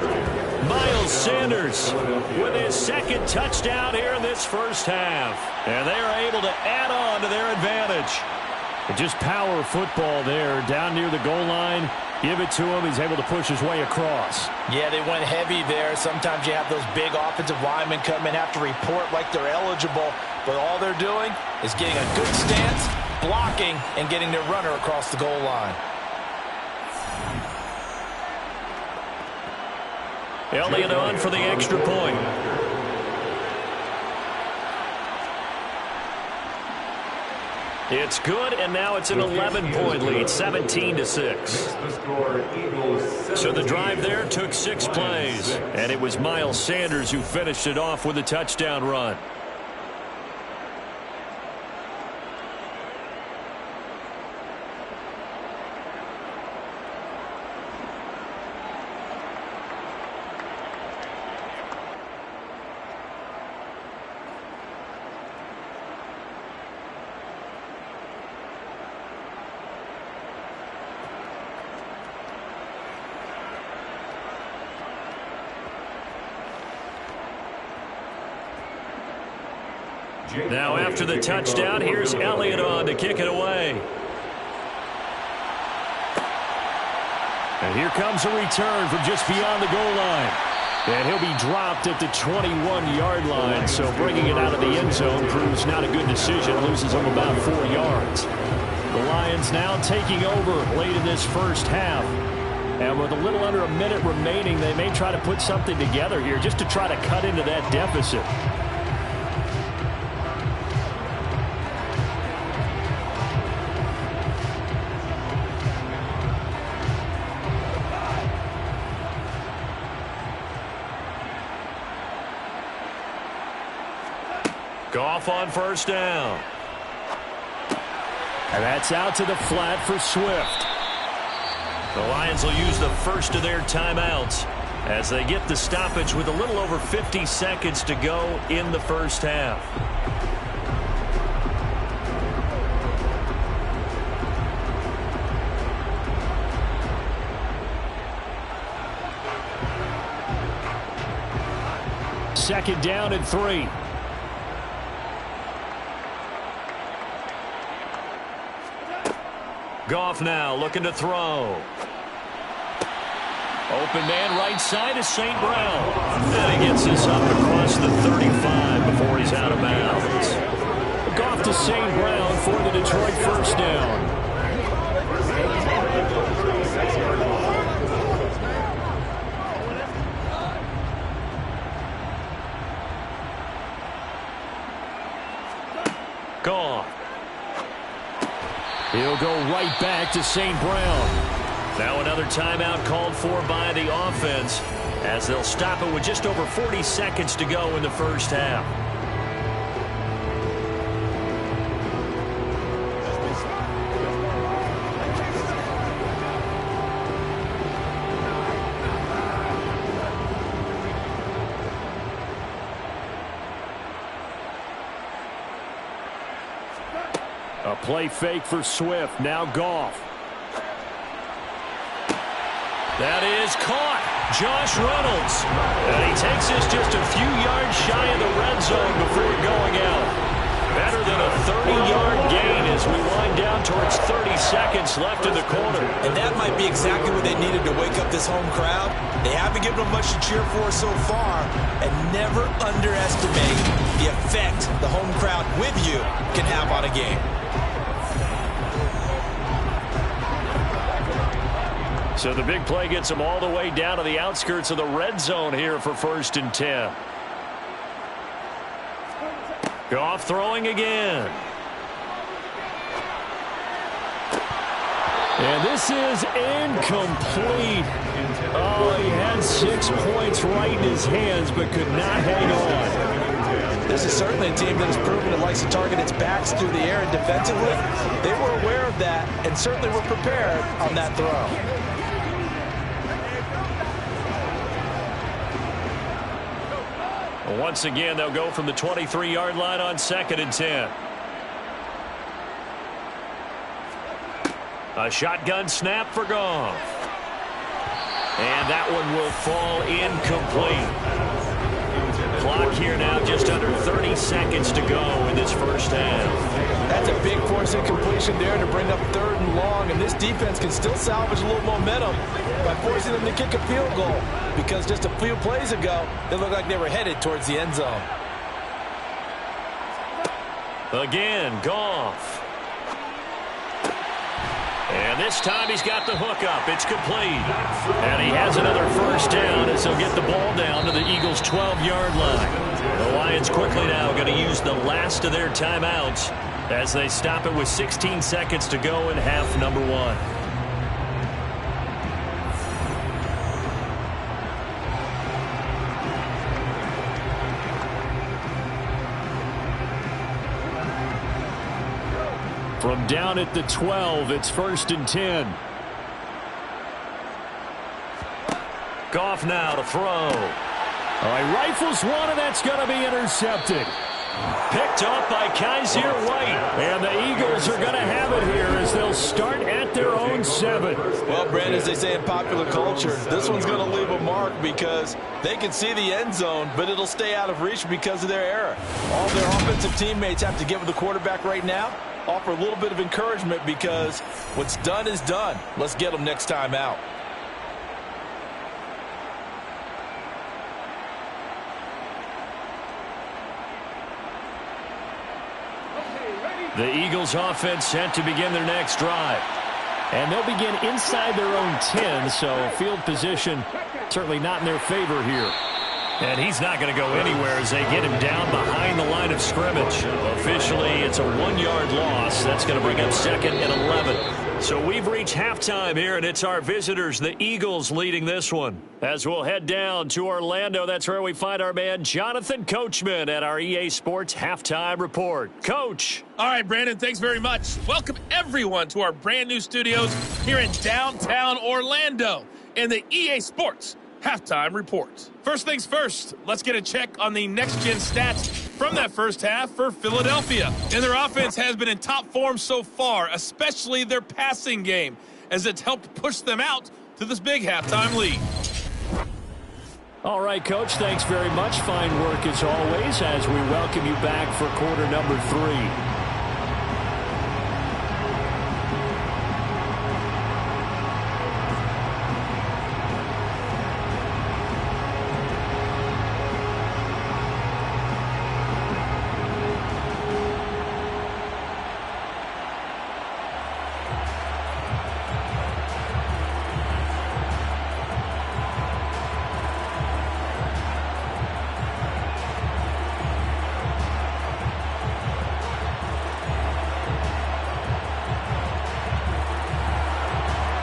Miles Sanders with his 2nd touchdown here in this first half. And they are able to add on to their advantage. And just power football there down near the goal line. Give it to him. He's able to push his way across. Yeah, they went heavy there. Sometimes you have those big offensive linemen come in, have to report like they're eligible. But all they're doing is getting a good stance, blocking, and getting their runner across the goal line. Elliott on for the extra point. It's good, and now it's an 11-point lead, 17-6. So the drive there took 6 plays, and it was Miles Sanders who finished it off with a touchdown run. Now after the touchdown, here's Elliott on to kick it away. And here comes a return from just beyond the goal line. And he'll be dropped at the 21-yard line. So bringing it out of the end zone proves not a good decision. Loses him about 4 yards. The Lions now taking over late in this first half. And with a little under a minute remaining, they may try to put something together here just to try to cut into that deficit. Goff on 1st down. And that's out to the flat for Swift. The Lions will use the first of their timeouts as they get the stoppage with a little over 50 seconds to go in the first half. Second down and 3. Goff now looking to throw. Open man right side is St. Brown. And he gets this up across the 35 before he's out of bounds. Goff to St. Brown for the Detroit 1st down. Goff. He'll go right back to St. Brown. Now another timeout called for by the offense as they'll stop it with just over 40 seconds to go in the first half. A play fake for Swift. Now Goff. That is caught. Josh Reynolds. And he takes this just a few yards shy of the red zone before going out. Better than a 30-yard gain as we wind down towards 30 seconds left in the quarter. And that might be exactly what they needed to wake up this home crowd. They haven't given them much to cheer for so far. And never underestimate the effect the home crowd with you can have on a game. So the big play gets them all the way down to the outskirts of the red zone here for 1st and 10. Goff throwing again. And this is incomplete. Oh, he had 6 points right in his hands, but could not hang on. This is certainly a team that has proven it likes to target its backs through the air and defensively. They were aware of that and certainly were prepared on that throw. Once again, they'll go from the 23-yard line on 2nd and 10. A shotgun snap for Goff. And that one will fall incomplete. Clock here now, just under 30 seconds to go in this first half. That's a big force incompletion there to bring up 3rd and long, and this defense can still salvage a little momentum by forcing them to kick a field goal, because just a few plays ago, they looked like they were headed towards the end zone. Again, Goff. And this time he's got the hook up. It's complete. And he has another first down as he'll get the ball down to the Eagles' 12-yard line. The Lions quickly now going to use the last of their timeouts as they stop it with 16 seconds to go in half number 1. From down at the 12, it's 1st and 10. Goff now to throw. All right, rifles one, and that's going to be intercepted. Picked off by Kaiser White. And the Eagles are going to have it here as they'll start at their own 7. Well, Brandon, as they say in popular culture, this one's going to leave a mark because they can see the end zone, but it'll stay out of reach because of their error. All their offensive teammates have to give the quarterback right now offer a little bit of encouragement because what's done is done. Let's get them next time out. The Eagles offense set to begin their next drive. And they'll begin inside their own 10, so field position certainly not in their favor here. And he's not going to go anywhere as they get him down behind the line of scrimmage. Officially, it's a 1-yard loss. That's going to bring up 2nd and 11. So we've reached halftime here, and it's our visitors, the Eagles, leading this one. As we'll head down to Orlando, that's where we find our man Jonathan Coachman at our EA Sports Halftime Report. Coach. All right, Brandon, thanks very much. Welcome, everyone, to our brand-new studios here in downtown Orlando in the EA Sports Halftime Report. First things first, let's get a check on the next-gen stats from that first half for Philadelphia. And their offense has been in top form so far, especially their passing game, as it's helped push them out to this big halftime lead. All right, Coach, thanks very much. Fine work as always as we welcome you back for quarter number 3.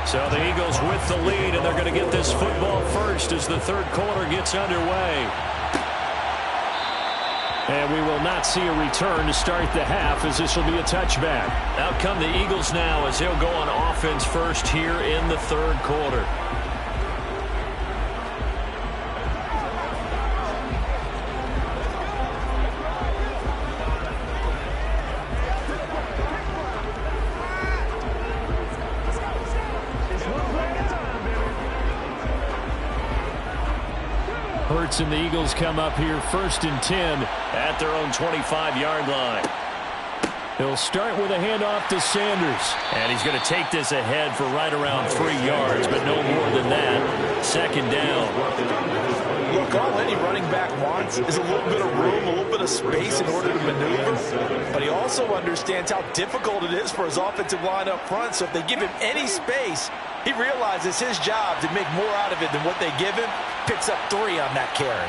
So the Eagles with the lead, and they're going to get this football first as the third quarter gets underway. And we will not see a return to start the half as this will be a touchback. Out come the Eagles now as they'll go on offense first here in the third quarter. And the Eagles come up here 1st and 10 at their own 25-yard line. He'll start with a handoff to Sanders. And he's going to take this ahead for right around 3 yards, but no more than that. 2nd down. Look, all any running back wants is a little bit of room, a little bit of space in order to maneuver. But he also understands how difficult it is for his offensive line up front. So if they give him any space, he realizes his job to make more out of it than what they give him. Picks up 3 on that carry.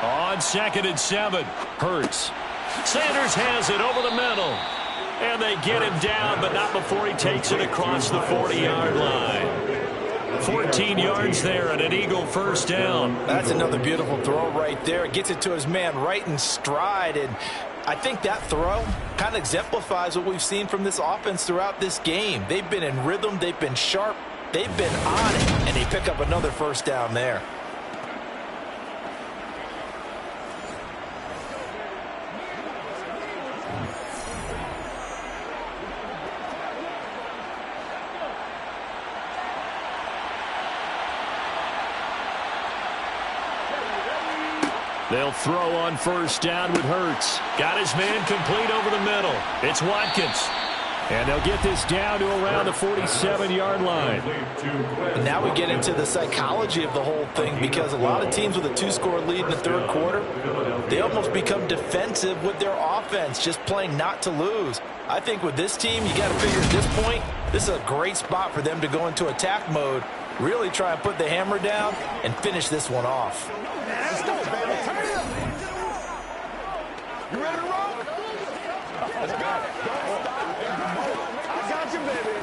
On 2nd and 7, Hurts. Sanders has it over the middle. And they get him down, but not before he takes it across the 40-yard line. 14 yards there and an Eagle first down. That's another beautiful throw right there. Gets it to his man right in stride. And I think that throw kind of exemplifies what we've seen from this offense throughout this game. They've been in rhythm. They've been sharp. They've been on it. And they pick up another first down there. They'll throw on first down with Hurts. Got his man complete over the middle. It's Watkins. And they'll get this down to around the 47-yard line. And now we get into the psychology of the whole thing, because a lot of teams with a 2-score lead in the third quarter, they almost become defensive with their offense, just playing not to lose. I think with this team, you got to figure at this point, this is a great spot for them to go into attack mode, really try and put the hammer down and finish this one off. Let's go, baby. You ready to roll? Let's go. I got you, baby.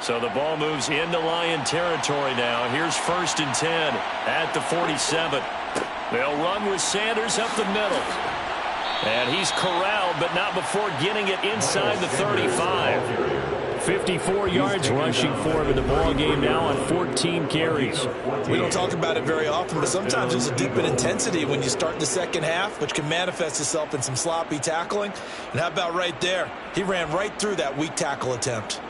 So the ball moves into Lion territory now. Here's 1st and 10 at the 47. They'll run with Sanders up the middle. And he's corralled, but not before getting it inside the 35. 54 yards rushing for him in the ball game now on 14 carries. We don't talk about it very often, but sometimes there's a dip in intensity when you start the second half, which can manifest itself in some sloppy tackling. And how about right there? He ran right through that weak tackle attempt.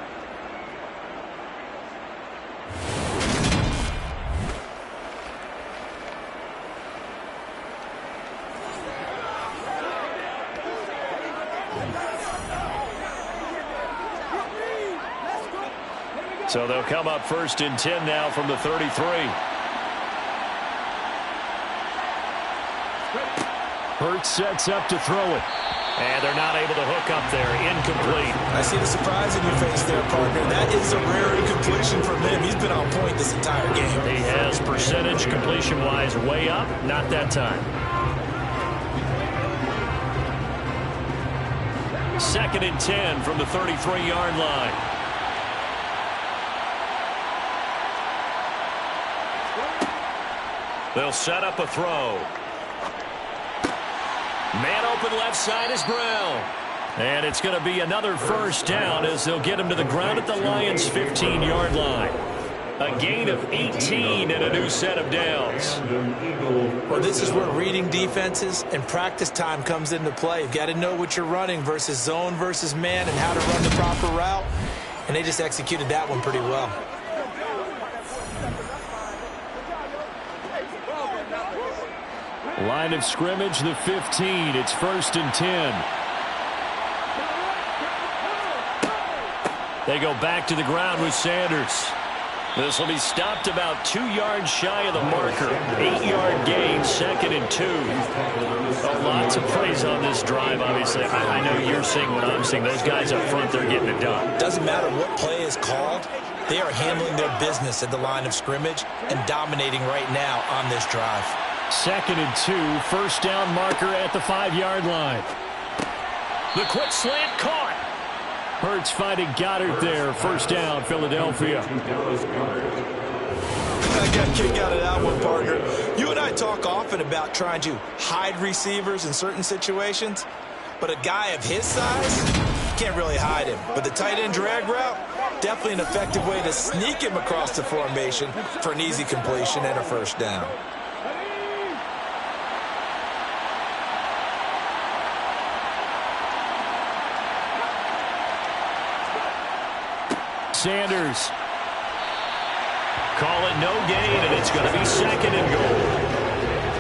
So they'll come up 1st and 10 now from the 33. Hurts sets up to throw it. And they're not able to hook up there. Incomplete. I see the surprise in your face there, partner. That is a rare incompletion from him. He's been on point this entire game. He has percentage completion-wise way up. Not that time. 2nd and 10 from the 33-yard line. They'll set up a throw. Man open left side is Brown. And it's going to be another first down as they'll get him to the ground at the Lions' 15-yard line. A gain of 18 and a new set of downs. Well, this is where reading defenses and practice time comes into play. You've got to know what you're running versus zone versus man and how to run the proper route. And they just executed that one pretty well. Line of scrimmage, the 15. It's 1st and 10. They go back to the ground with Sanders. This will be stopped about 2 yards shy of the marker. 8-yard gain, 2nd and 2. Lots of praise on this drive, obviously. I know you're seeing what I'm seeing. Those guys up front, they're getting it done. Doesn't matter what play is called. They are handling their business at the line of scrimmage and dominating right now on this drive. 2nd and 2, first down marker at the 5-yard line. The quick slant caught. Hurts finding Goddard there. First down, Philadelphia. I got a kick out of that one, partner. You and I talk often about trying to hide receivers in certain situations, but a guy of his size, can't really hide him. But the tight end drag route, definitely an effective way to sneak him across the formation for an easy completion and a first down. Sanders. Call it no gain, and it's going to be 2nd and goal.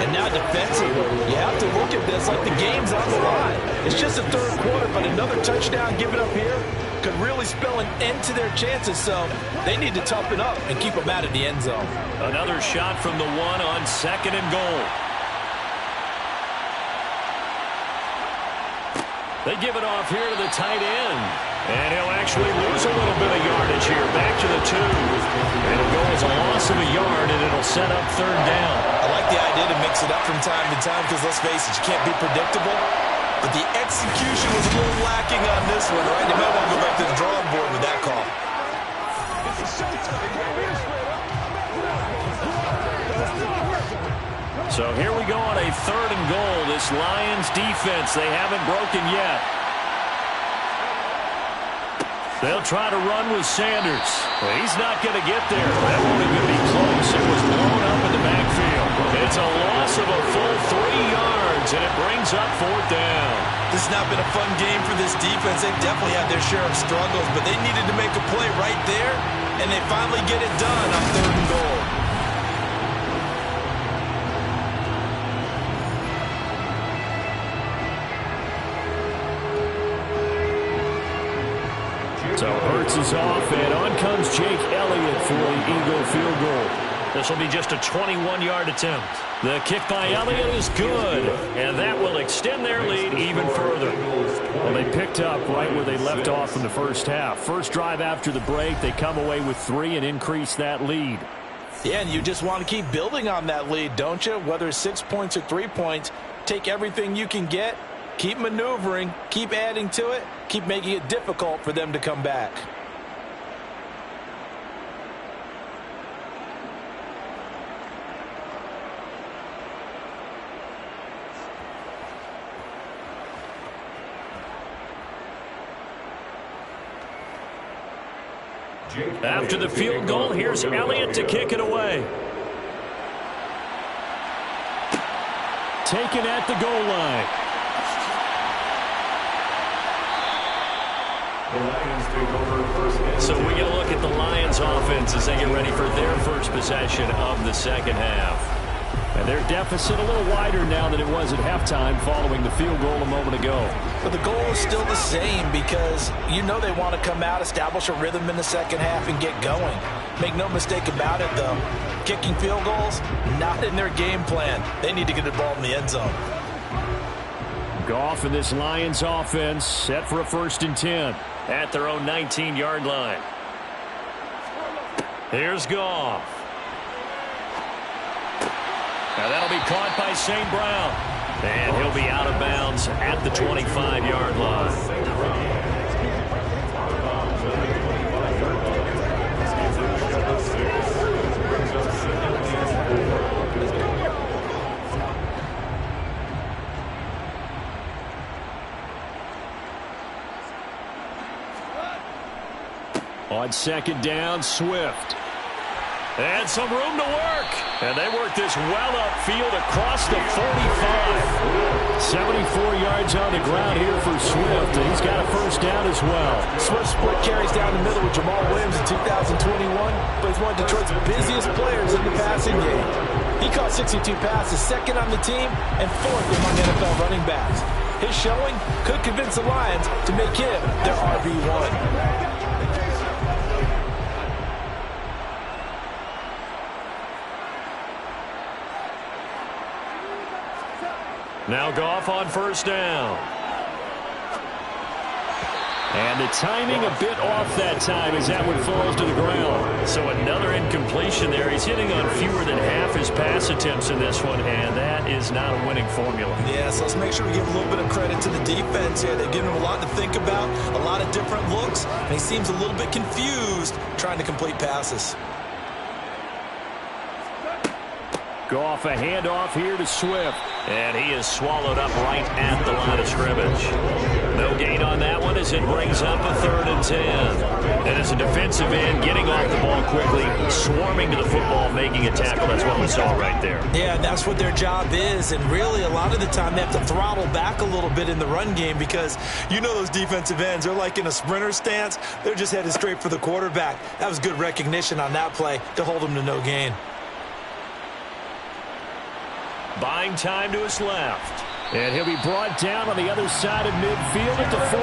And now defensively, you have to look at this like the game's on the line. It's just the third quarter, but another touchdown given up here could really spell an end to their chances, so they need to toughen up and keep them out of the end zone. Another shot from the 1 on 2nd and goal. They give it off here to the tight end. And he'll actually lose a little bit of yardage here. Back to the 2. It'll go as a loss of a yard, and it'll set up 3rd down. I like the idea to mix it up from time to time because, let's face it, you can't be predictable. but the execution was a little lacking on this one, right? They might want to go back to the drawing board with that call. So here we go on a 3rd and goal. This Lions defense, they haven't broken yet. They'll try to run with Sanders. He's not going to get there. That won't even be close. It was blown up in the backfield. It's a loss of a full 3 yards, and it brings up 4th down. This has not been a fun game for this defense. They definitely had their share of struggles, but they needed to make a play right there, and they finally get it done on 3rd and goal. So Hurts is off, and on comes Jake Elliott for the Eagle field goal. This will be just a 21-yard attempt. The kick by Elliott is good, and that will extend their lead even further. Well, they picked up right where they left off in the first half. First drive after the break, they come away with 3 and increase that lead. Yeah, and you just want to keep building on that lead, don't you? Whether it's 6 points or 3 points, take everything you can get, keep maneuvering, keep adding to it, keep making it difficult for them to come back. After the field goal, here's Elliott to kick it away. Taken at the goal line. So we get a look at the Lions offense as they get ready for their first possession of the second half. And their deficit a little wider now than it was at halftime following the field goal a moment ago. But the goal is still the same because you know they want to come out, establish a rhythm in the second half, and get going. Make no mistake about it, though. Kicking field goals, not in their game plan. They need to get the ball in the end zone. Goff and this Lions offense set for a 1st and 10 at their own 19-yard line. Here's Goff. Now that'll be caught by St. Brown. And he'll be out of bounds at the 25-yard line. On 2nd down, Swift. And some room to work. And they work this well upfield across the 45. 74 yards on the ground here for Swift. And he's got a 1st down as well. Swift split carries down the middle with Jamal Williams in 2021. But he's one of Detroit's busiest players in the passing game. He caught 62 passes, 2nd on the team, and 4th among NFL running backs. His showing could convince the Lions to make him their RB1. Now Goff on 1st down. And the timing a bit off that time as that one falls to the ground. So another incompletion there. He's hitting on fewer than half his pass attempts in this one, and that is not a winning formula. Yeah, so let's make sure we give a little bit of credit to the defense here. They've given him a lot to think about, a lot of different looks, and he seems a little bit confused trying to complete passes. Goff, a handoff here to Swift. And he is swallowed up right at the line of scrimmage. No gain on that one as it brings up a 3rd and 10. And as a defensive end, getting off the ball quickly, swarming to the football, making a tackle. That's what we saw right there. Yeah, that's what their job is. And really, a lot of the time, they have to throttle back a little bit in the run game because you know those defensive ends, they're like in a sprinter stance. They're just headed straight for the quarterback. That was good recognition on that play to hold them to no gain. Buying time to his left. And he'll be brought down on the other side of midfield at the 43.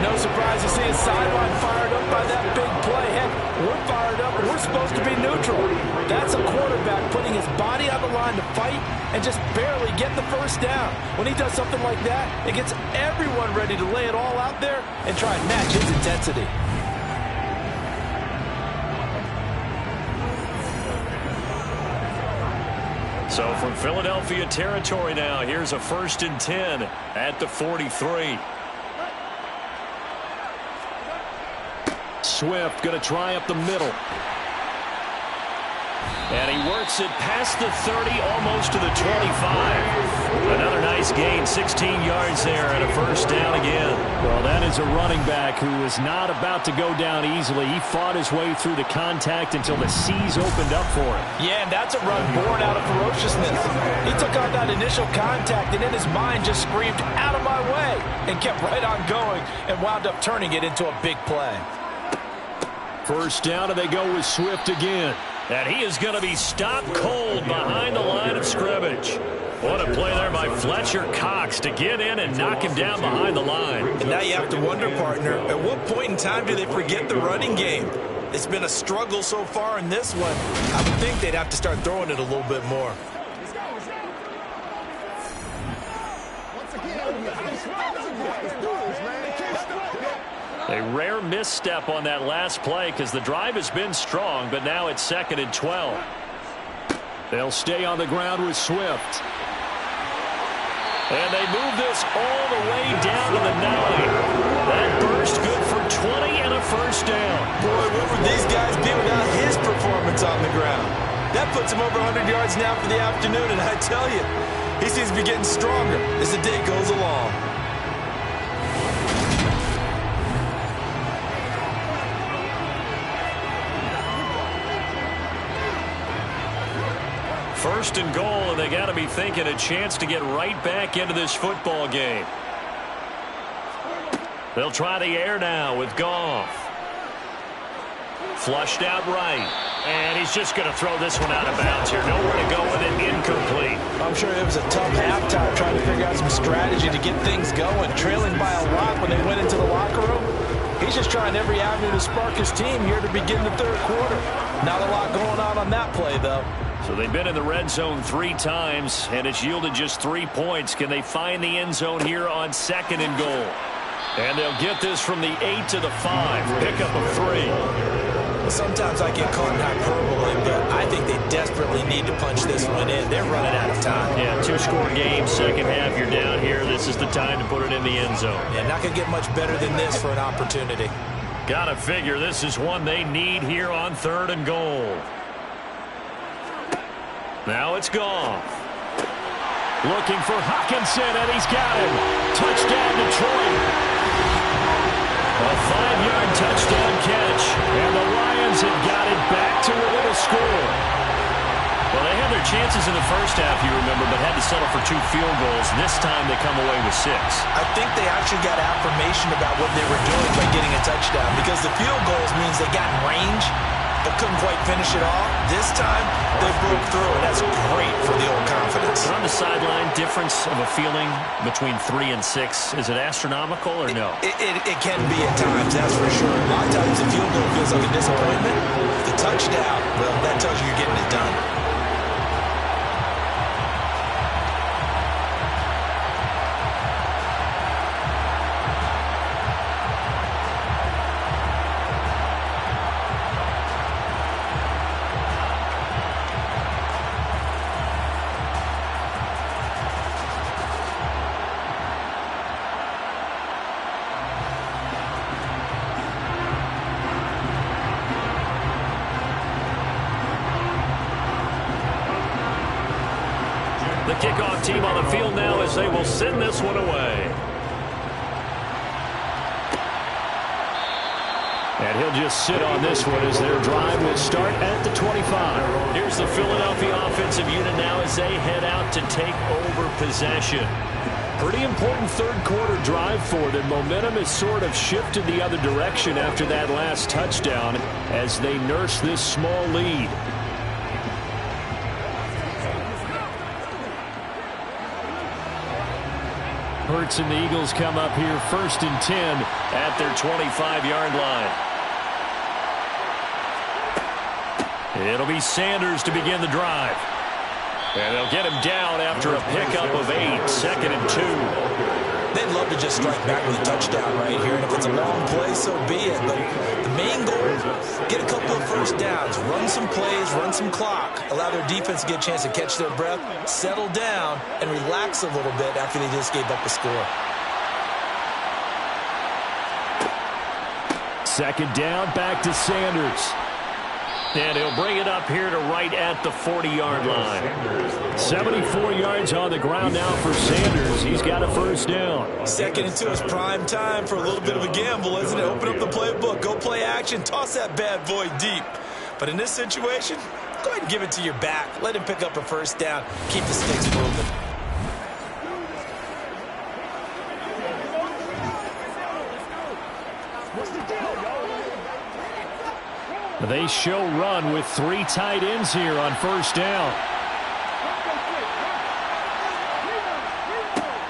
No surprise to see his sideline fired up by that big play. Heck, we're fired up and we're supposed to be neutral. That's a quarterback putting his body on the line to fight and just barely get the 1st down. When he does something like that, it gets everyone ready to lay it all out there and try and match his intensity. So from Philadelphia territory now, here's a 1st and 10 at the 43. Swift going to try up the middle. And he works it past the 30, almost to the 25. Another nice gain, 16 yards there, and a 1st down again. Well, that is a running back who is not about to go down easily. He fought his way through the contact until the seas opened up for him. Yeah, and that's a run born out of ferociousness. He took on that initial contact, and then his mind just screamed, out of my way, and kept right on going and wound up turning it into a big play. 1st down, and they go with Swift again. And he is going to be stopped cold behind the line of scrimmage. What a play there by Fletcher Cox to get in and knock him down behind the line. And now you have to wonder, partner, at what point in time do they forget the running game? It's been a struggle so far in this one. I would think they'd have to start throwing it a little bit more. A rare misstep on that last play because the drive has been strong, but now it's 2nd and 12. They'll stay on the ground with Swift. And they move this all the way down to the 9. That burst good for 20 and a 1st down. Boy, what would these guys be without his performance on the ground? That puts him over 100 yards now for the afternoon, and I tell you, he seems to be getting stronger as the day goes along. 1st and goal, and they got to be thinking a chance to get right back into this football game. They'll try the air now with Goff. Flushed out right. And he's just going to throw this one out of bounds here. Nowhere to go with it. Incomplete. I'm sure it was a tough halftime trying to figure out some strategy to get things going. Trailing by a lot when they went into the locker room. He's just trying every avenue to spark his team here to begin the 3rd quarter. Not a lot going on that play, though. So they've been in the red zone 3 times, and it's yielded just 3 points. Can they find the end zone here on 2nd and goal? And they'll get this from the 8 to the 5. Pick up a 3. Well, sometimes I get caught in hyperbole, but I think they desperately need to punch this one in. They're running out of time. Yeah, 2-score game, 2nd half, you're down here. This is the time to put it in the end zone. Yeah, not going to get much better than this for an opportunity. Gotta figure this is one they need here on 3rd and goal. Now it's Goff. Looking for Hockenson, and he's got him. Touchdown, Detroit. A 5-yard touchdown catch, and the Lions have got it back to within a score. Well, they had their chances in the 1st half, you remember, but had to settle for 2 field goals. This time they come away with 6. I think they actually got affirmation about what they were doing by getting a touchdown, because the field goals means they got in range, but couldn't quite finish it off. This time, they broke through, and that's great for the old confidence. On the sideline, difference of a feeling between 3 and 6, is it astronomical or no? It can be at times, that's for sure. A lot of times the field goal feels like a disappointment. The touchdown, well, that tells you you're getting it done. The kickoff team on the field now as they will send this one away. And he'll just sit on this one as their drive will start at the 25. Here's the Philadelphia offensive unit now as they head out to take over possession. Pretty important 3rd quarter drive for them. Momentum has sort of shifted the other direction after that last touchdown as they nurse this small lead. Hurts and the Eagles come up here 1st and 10 at their 25-yard line. It'll be Sanders to begin the drive. And they'll get him down after a pickup of 8, 2nd and 2. They'd love to just strike back with a touchdown right here, and if it's a long play, so be it. But the main goal, get a couple of first downs, run some plays, run some clock, allow their defense to get a chance to catch their breath, settle down, and relax a little bit after they just gave up a score. Second down, back to Sanders. And he'll bring it up here to right at the 40-yard line. 74 yards on the ground now for Sanders. He's got a first down. Second and 2 is prime time for a little bit of a gamble, isn't it? Open up the playbook, go play action, toss that bad boy deep. But in this situation, go ahead and give it to your back. Let him pick up a first down. Keep the sticks moving. They show run with 3 tight ends here on first down.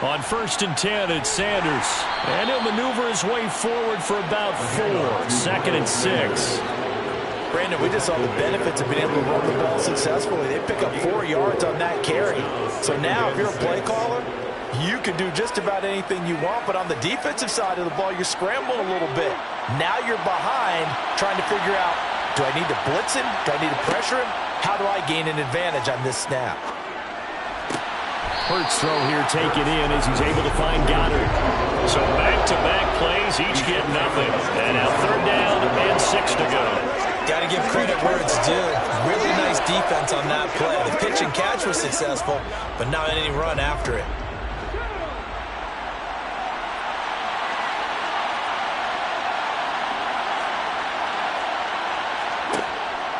On 1st and 10, it's Sanders. And he'll maneuver his way forward for about 4. 2nd and 6. Brandon, we just saw the benefits of being able to run the ball successfully. They pick up 4 yards on that carry. So now, if you're a play caller, you can do just about anything you want. But on the defensive side of the ball, you're scrambling a little bit. Now you're behind, trying to figure out, do I need to blitz him? Do I need to pressure him? How do I gain an advantage on this snap? Hurts throw here taken in as he's able to find Goddard. So back-to-back plays, each get nothing. And now 3rd down and 6 to go. Got to give credit where it's due. Really nice defense on that play. The pitch and catch was successful, but not any run after it.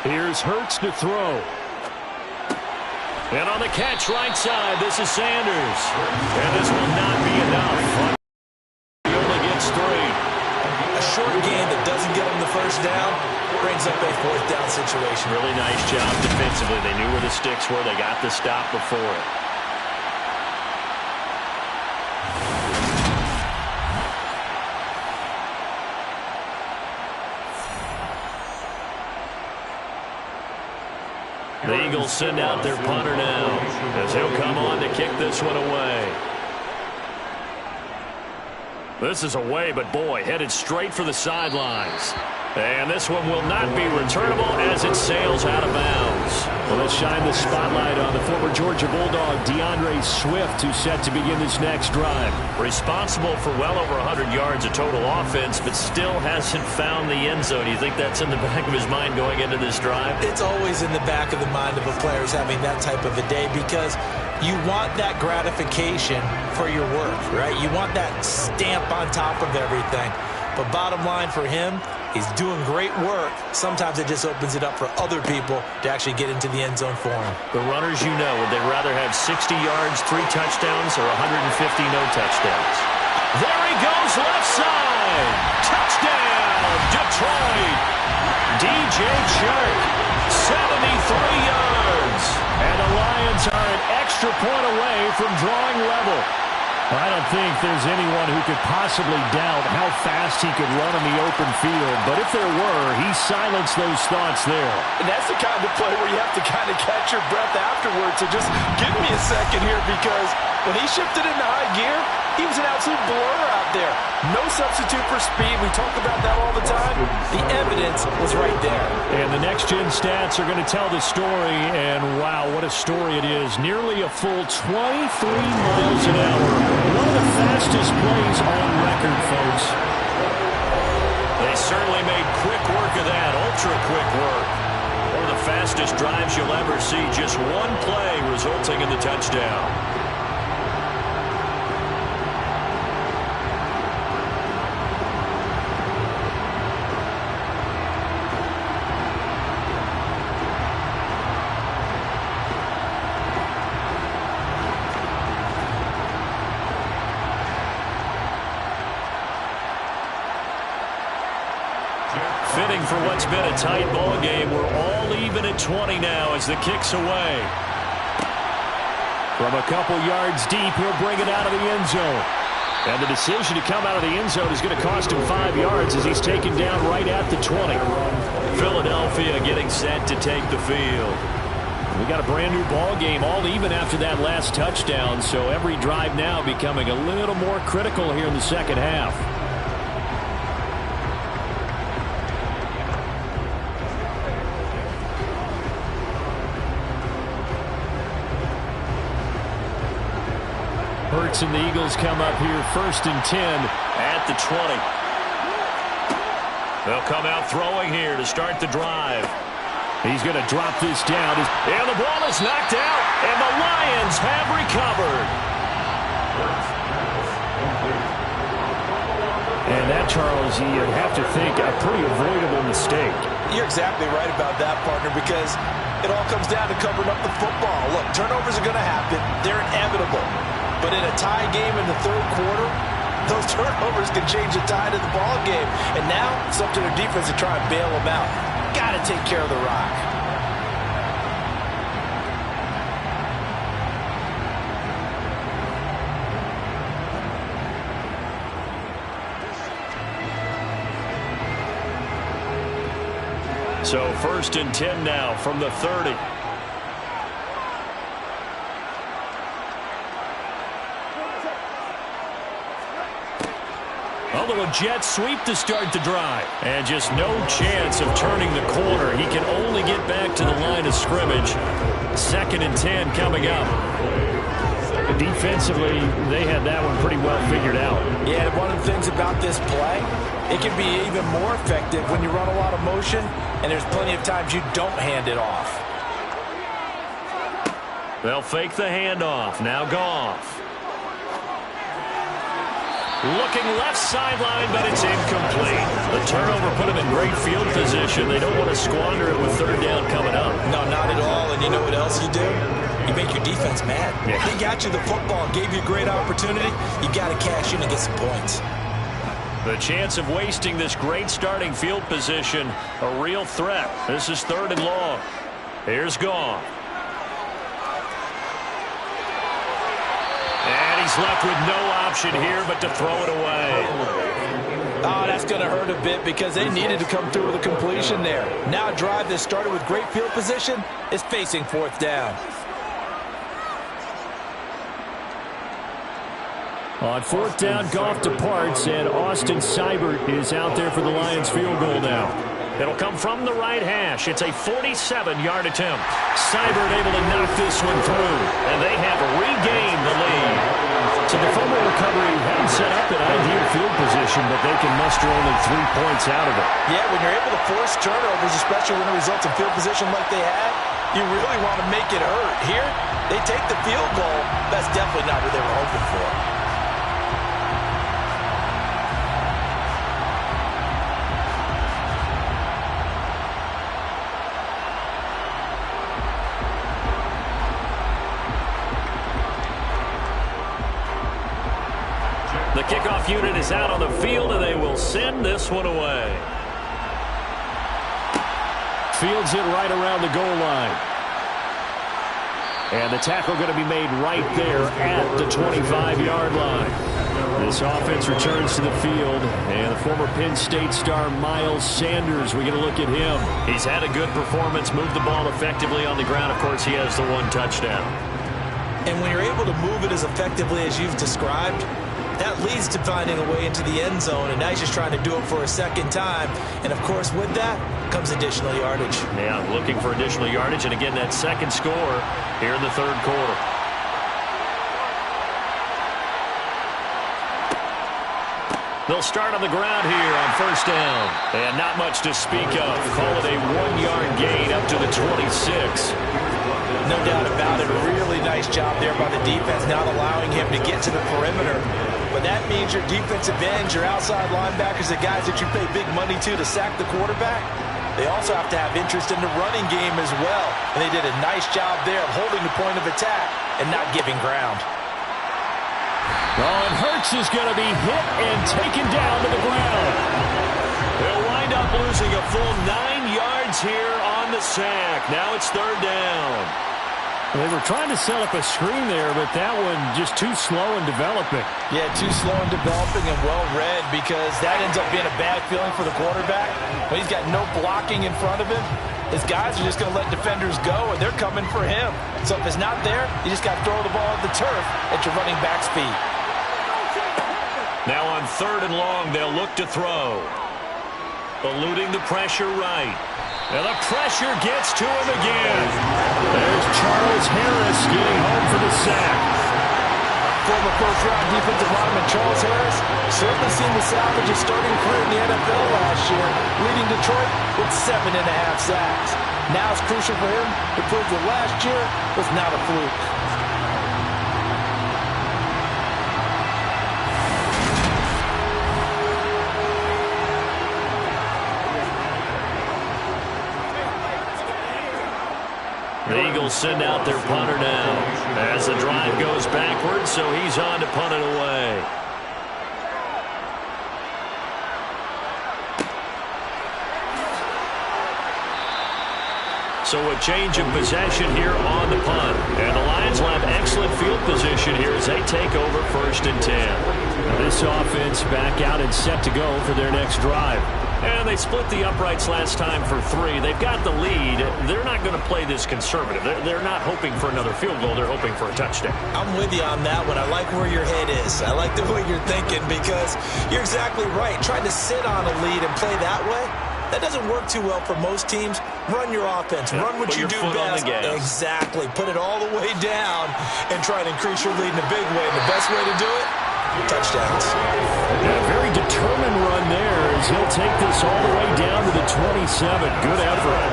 Here's Hurts to throw. And on the catch right side, this is Sanders. And this will not be enough. He only gets 3. A short game that doesn't get him the first down brings up a 4th down situation. Really nice job defensively. They knew where the sticks were. They got the stop before it. The Eagles send out their punter now as he'll come on to kick this one away. This is away, but boy, headed straight for the sidelines. And this one will not be returnable as it sails out of bounds. Well, let's shine the spotlight on the former Georgia Bulldog, DeAndre Swift, who's set to begin this next drive. Responsible for well over 100 yards of total offense, but still hasn't found the end zone. You think that's in the back of his mind going into this drive? It's always in the back of the mind of a player who's having that type of a day, because you want that gratification for your work, right? You want that stamp on top of everything. But bottom line for him, he's doing great work. Sometimes it just opens it up for other people to actually get into the end zone for him. The runners, you know, would they rather have 60 yards, 3 touchdowns, or 150 no touchdowns? There he goes, left side. Touchdown, Detroit. DJ Chark, 73 yards. And the Lions are an extra point away from drawing level. I don't think there's anyone who could possibly doubt how fast he could run in the open field. But if there were, he silenced those thoughts there. And that's the kind of play where you have to kind of catch your breath afterwards. So just give me a second here, because when he shifted into high gear, he was an absolute blur out there. No substitute for speed. We talk about that all the time. The evidence was right there. And the next-gen stats are going to tell the story. And, wow, what a story it is. Nearly a full 23 miles an hour. One of the fastest plays on record, folks. They certainly made quick work of that, ultra-quick work. One of the fastest drives you'll ever see. Just one play resulting in the touchdown. Fitting for what's been a tight ball game. We're all even at 20 now as the kick's away. From a couple yards deep, he'll bring it out of the end zone. And the decision to come out of the end zone is going to cost him 5 yards as he's taken down right at the 20. Philadelphia getting set to take the field. We got a brand new ball game, all even after that last touchdown, so every drive now becoming a little more critical here in the second half. Hurts and the Eagles come up here 1st and 10 at the 20. They'll come out throwing here to start the drive. He's going to drop this down. And the ball is knocked out, and the Lions have recovered. And that, Charles, you'd have to think a pretty avoidable mistake. You're exactly right about that, partner, because it all comes down to covering up the football. Look, turnovers are going to happen. They're inevitable. But in a tie game in the third quarter, those turnovers can change the tide of the ball game. And now it's up to their defense to try and bail them out. Got to take care of the rock. So 1st and 10 now from the 30. A little jet sweep to start the drive. And just no chance of turning the corner. He can only get back to the line of scrimmage. 2nd and 10 coming up. Defensively, they had that one pretty well figured out. Yeah, and one of the things about this play, it can be even more effective when you run a lot of motion, and there's plenty of times you don't hand it off. They'll fake the handoff. Now Goff. Looking left sideline, but it's incomplete. The turnover put him in great field position. They don't want to squander it with 3rd down coming up. No, not at all. And you know what else you do? You make your defense mad. Yeah. They got you the football, gave you a great opportunity. You got to cash in and get some points. The chance of wasting this great starting field position, a real threat. This is 3rd and long. Here's Goff. And he's left with no option here but to throw it away. Oh, that's going to hurt a bit because they needed to come through with a completion there. Now a drive that started with great field position is facing 4th down. On 4th down, Goff departs, and Austin Seibert is out there for the Lions field goal now. It'll come from the right hash. It's a 47-yard attempt. Seibert able to knock this one through, and they have regained the lead. So the fumble recovery hadn't set up an ideal field position, but they can muster only 3 points out of it. Yeah, when you're able to force turnovers, especially when it results in field position like they had, you really want to make it hurt. Here, they take the field goal. That's definitely not what they were hoping for. The kickoff unit is out on the field, and they will send this one away. Fields it right around the goal line. And the tackle going to be made right there at the 25-yard line. This offense returns to the field, and the former Penn State star Miles Sanders, we're going to look at him. He's had a good performance, moved the ball effectively on the ground. Of course, he has the 1 touchdown. And when you're able to move it as effectively as you've described, that leads to finding a way into the end zone, and now he's just trying to do it for a 2nd time. And, of course, with that comes additional yardage. Yeah, looking for additional yardage, and again, that 2nd score here in the 3rd quarter. They'll start on the ground here on 1st down. And not much to speak of. Call it a 1-yard gain up to the 26. No doubt about it. A really nice job there by the defense, not allowing him to get to the perimeter. But that means your defensive ends, your outside linebackers, the guys that you pay big money to sack the quarterback, they also have to have interest in the running game as well. And they did a nice job there of holding the point of attack and not giving ground. Oh, and Hurts is going to be hit and taken down to the ground. They'll wind up losing a full 9 yards here on the sack. Now it's 3rd down. They were trying to set up a screen there, but that one just too slow in developing. Yeah, too slow in developing and well read, because that ends up being a bad feeling for the quarterback. When he's got no blocking in front of him, His guys are just going to let defenders go, and they're coming for him. So if it's not there, you just got to throw the ball at the turf at your running back speed. Now on 3rd and long, they'll look to throw. Eluding the pressure right. And the pressure gets to him again. There's Charles Harris getting home for the sack. Former first-round defensive lineman Charles Harris certainly seemed to salvage his starting career in the NFL last year, leading Detroit with 7.5 sacks. Now it's crucial for him to prove that last year was not a fluke. The Eagles send out their punter now as the drive goes backwards, so he's on to punt it away. So a change of possession here on the punt. And the Lions will have excellent field position here as they take over 1st and 10. This offense back out and set to go for their next drive. And they split the uprights last time for 3. They've got the lead. They're not going to play this conservative. They're not hoping for another field goal. They're hoping for a touchdown. I'm with you on that one. I like where your head is. I like the way you're thinking because you're exactly right. Trying to sit on a lead and play that way, that doesn't work too well for most teams. Run your offense. Run what you do best. Exactly. Put it all the way down and try to increase your lead in a big way. And the best way to do it, touchdowns. And a very determined run there as he'll take this all the way down to the 27. Good effort.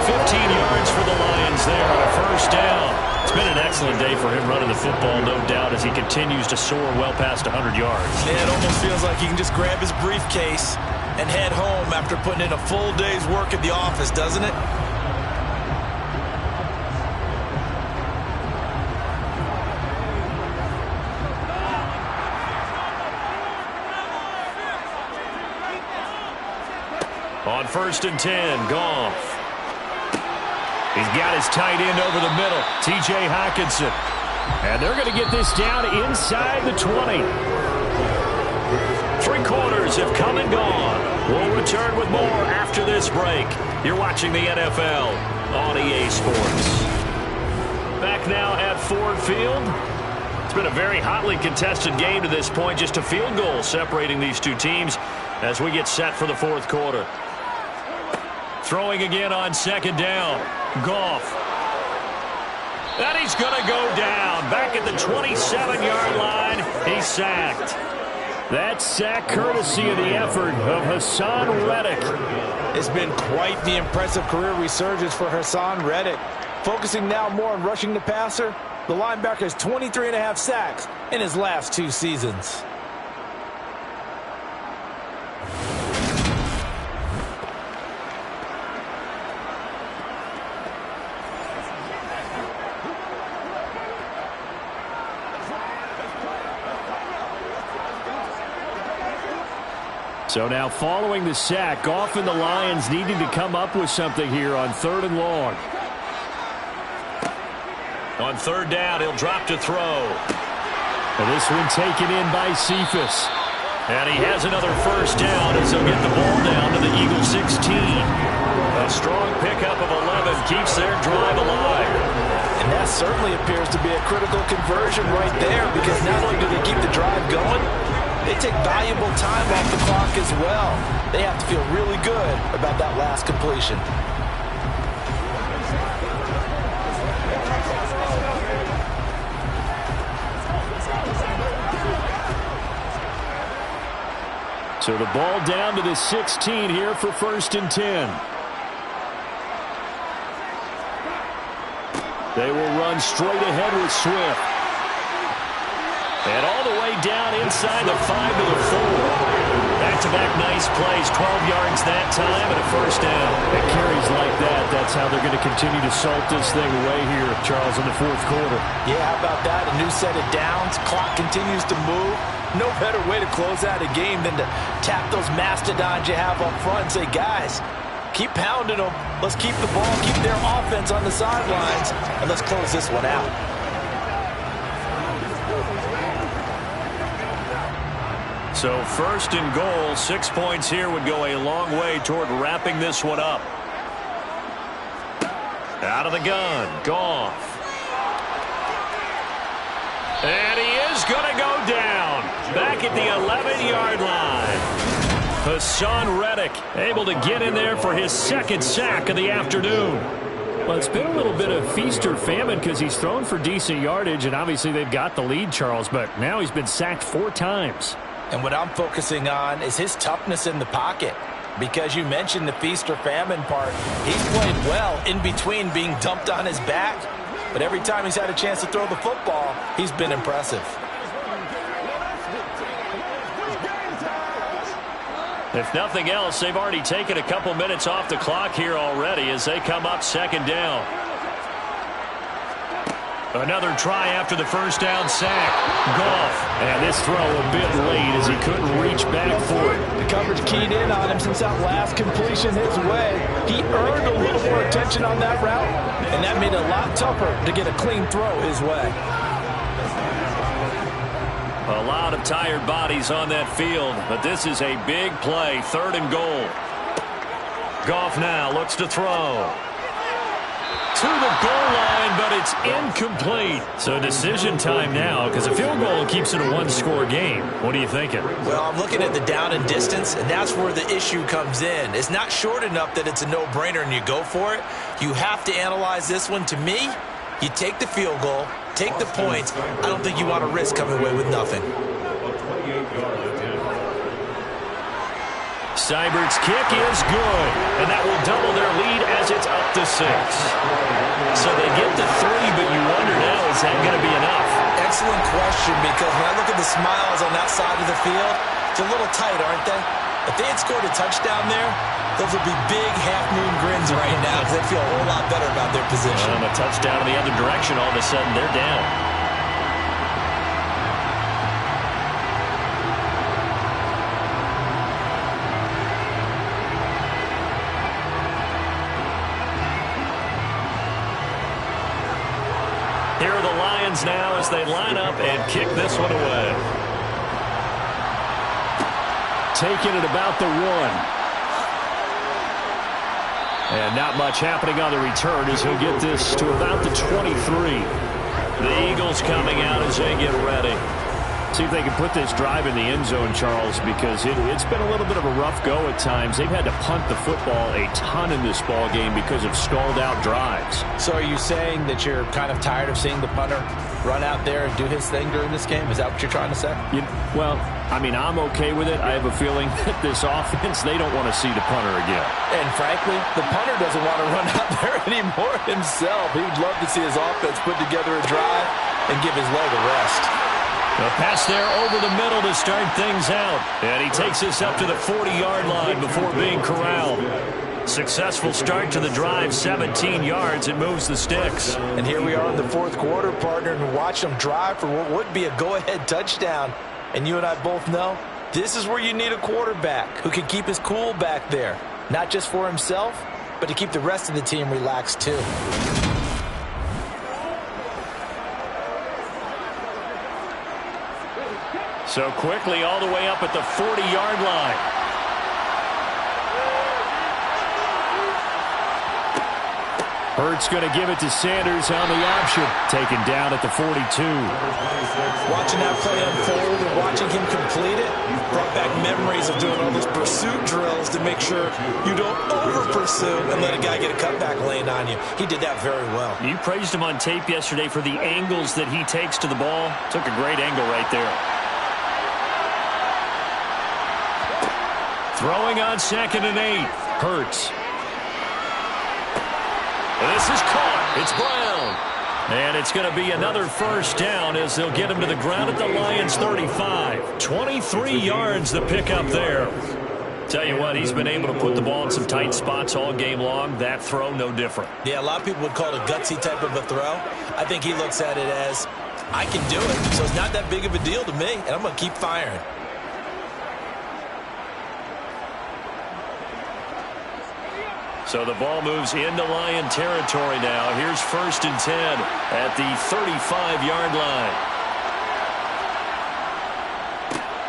15 yards for the Lions there on a 1st down. It's been an excellent day for him running the football, no doubt, as he continues to soar well past 100 yards. Yeah, it almost feels like he can just grab his briefcase and head home after putting in a full day's work at the office, doesn't it? On 1st and 10, Goff. He's got his tight end over the middle, T.J. Hockenson. And they're going to get this down inside the 20. 3 quarters have come and gone. We'll return with more after this break. You're watching the NFL on EA Sports. Back now at Ford Field. It's been a very hotly contested game to this point. Just a field goal separating these two teams as we get set for the 4th quarter. Throwing again on 2nd down. Goff. And he's going to go down. Back at the 27-yard line. He's sacked. That sack courtesy of the effort of Hassan Reddick. It's been quite the impressive career resurgence for Hassan Reddick. Focusing now more on rushing the passer, the linebacker has 23.5 sacks in his last 2 seasons. So now following the sack, Goff and the Lions needing to come up with something here on 3rd and long. On 3rd down, he'll drop to throw. And this one taken in by Cephas. And he has another 1st down as he'll get the ball down to the Eagles 16. A strong pickup of 11 keeps their drive alive. And that certainly appears to be a critical conversion right there because not only do they keep the drive going, they take valuable time off the clock as well. They have to feel really good about that last completion. So the ball down to the 16 here for 1st and 10. They will run straight ahead with Swift. And all the way down inside the 5 to the 4. Back-to-back nice plays, 12 yards that time and a 1st down. And carries like that, that's how they're going to continue to salt this thing away here, Charles, in the 4th quarter. Yeah, how about that? A new set of downs. Clock continues to move. No better way to close out a game than to tap those mastodons you have up front and say, guys, keep pounding them. Let's keep the ball, keep their offense on the sidelines, and let's close this one out. So 1st and goal, 6 points here would go a long way toward wrapping this one up. Out of the gun, Goff. And he is going to go down. Back at the 11-yard line. Hassan Reddick able to get in there for his second sack of the afternoon. Well, it's been a little bit of feast or famine because he's thrown for decent yardage, and obviously they've got the lead, Charles, but now he's been sacked 4 times. And what I'm focusing on is his toughness in the pocket. Because you mentioned the feast or famine part. He's played well in between being dumped on his back. But every time he's had a chance to throw the football, he's been impressive. If nothing else, they've already taken a couple minutes off the clock here already as they come up second down. Another try after the first down sack. Goff. And this throw a bit late as he couldn't reach back for it. The coverage keyed in on him since that last completion his way. He earned a little more attention on that route, and that made it a lot tougher to get a clean throw his way. A lot of tired bodies on that field, but this is a big play, 3rd and goal. Goff now looks to throw. To the goal line, but it's incomplete. So decision time now because a field goal keeps it a 1-score game. What are you thinking? Well, I'm looking at the down and distance, and that's where the issue comes in. It's not short enough that it's a no-brainer and you go for it. You have to analyze this one. To me, you take the field goal, take the points. I don't think you want to risk coming away with nothing. Seibert's kick is good, and that will double their lead as it's up to 6. So they get to 3, but you wonder now, is that going to be enough? Excellent question, because when I look at the smiles on that side of the field, it's a little tight, aren't they? If they had scored a touchdown there, those would be big half-moon grins right now because they feel a whole lot better about their position. A touchdown in the other direction, all of a sudden they're down. Here are the Lions now as they line up and kick this one away. Taking it about the 1. And not much happening on the return as he'll get this to about the 23. The Eagles coming out as they get ready. See if they can put this drive in the end zone, Charles, because it's been a little bit of a rough go at times. They've had to punt the football a ton in this ball game because of stalled-out drives. So are you saying that you're kind of tired of seeing the punter run out there and do his thing during this game? Is that what you're trying to say? Well, I mean, I'm okay with it. I have a feeling that this offense, they don't want to see the punter again. And frankly, the punter doesn't want to run out there anymore himself. He would love to see his offense put together a drive and give his leg a rest. A pass there over the middle to start things out. And he takes us up to the 40-yard line before being corralled. Successful start to the drive, 17 yards, and moves the sticks. And here we are in the 4th quarter, partner, and watch them drive for what would be a go-ahead touchdown. And you and I both know this is where you need a quarterback who can keep his cool back there. Not just for himself, but to keep the rest of the team relaxed too. So quickly all the way up at the 40-yard line. Hurts going to give it to Sanders on the option. Taken down at the 42. Watching that play unfold and watching him complete it brought back memories of doing all those pursuit drills to make sure you don't over-pursue and let a guy get a cutback lane on you. He did that very well. You praised him on tape yesterday for the angles that he takes to the ball. Took a great angle right there. Throwing on 2nd and 8. Hurts. This is caught. It's Brown. And it's going to be another first down as they'll get him to the ground at the Lions' 35. 23 yards the pickup there. Tell you what, he's been able to put the ball in some tight spots all game long. That throw, no different. Yeah, a lot of people would call it a gutsy type of a throw. I think he looks at it as, I can do it, so it's not that big of a deal to me, and I'm going to keep firing. So the ball moves into Lion territory now. Here's 1st and 10 at the 35-yard line.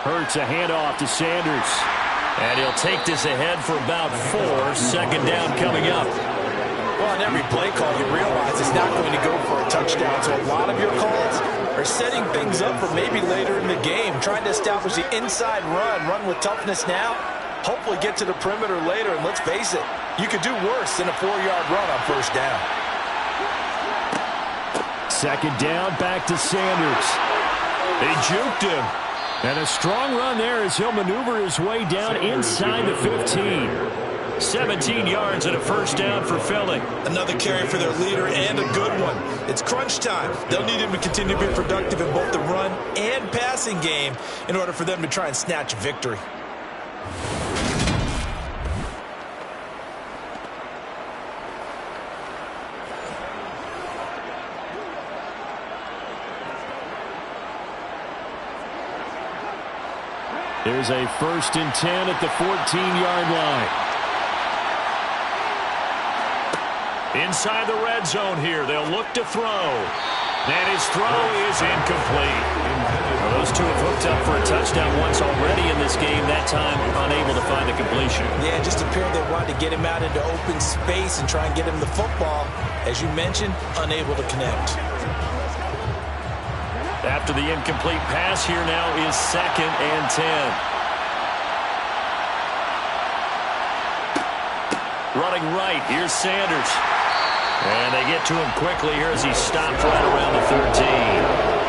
Hurts a handoff to Sanders. And he'll take this ahead for about 4. 2nd down coming up. Well, on every play call, you realize it's not going to go for a touchdown. So a lot of your calls are setting things up for maybe later in the game, trying to establish the inside run with toughness now, hopefully get to the perimeter later. And let's face it, you could do worse than a 4-yard run on first down. Second down, back to Sanders. They juked him. And a strong run there as he'll maneuver his way down inside the 15. 17 yards and a first down for Philly. Another carry for their leader and a good one. It's crunch time. They'll need him to continue to be productive in both the run and passing game in order for them to try and snatch a victory. There's a 1st and 10 at the 14-yard line. Inside the red zone here, they'll look to throw. And his throw is incomplete. Well, those two have hooked up for a touchdown once already in this game, that time unable to find the completion. Yeah, just appeared they wanted to get him out into open space and try and get him the football. As you mentioned, unable to connect. After the incomplete pass, here now is 2nd and 10. Running right, here's Sanders. And they get to him quickly here as he stopped right around the 13.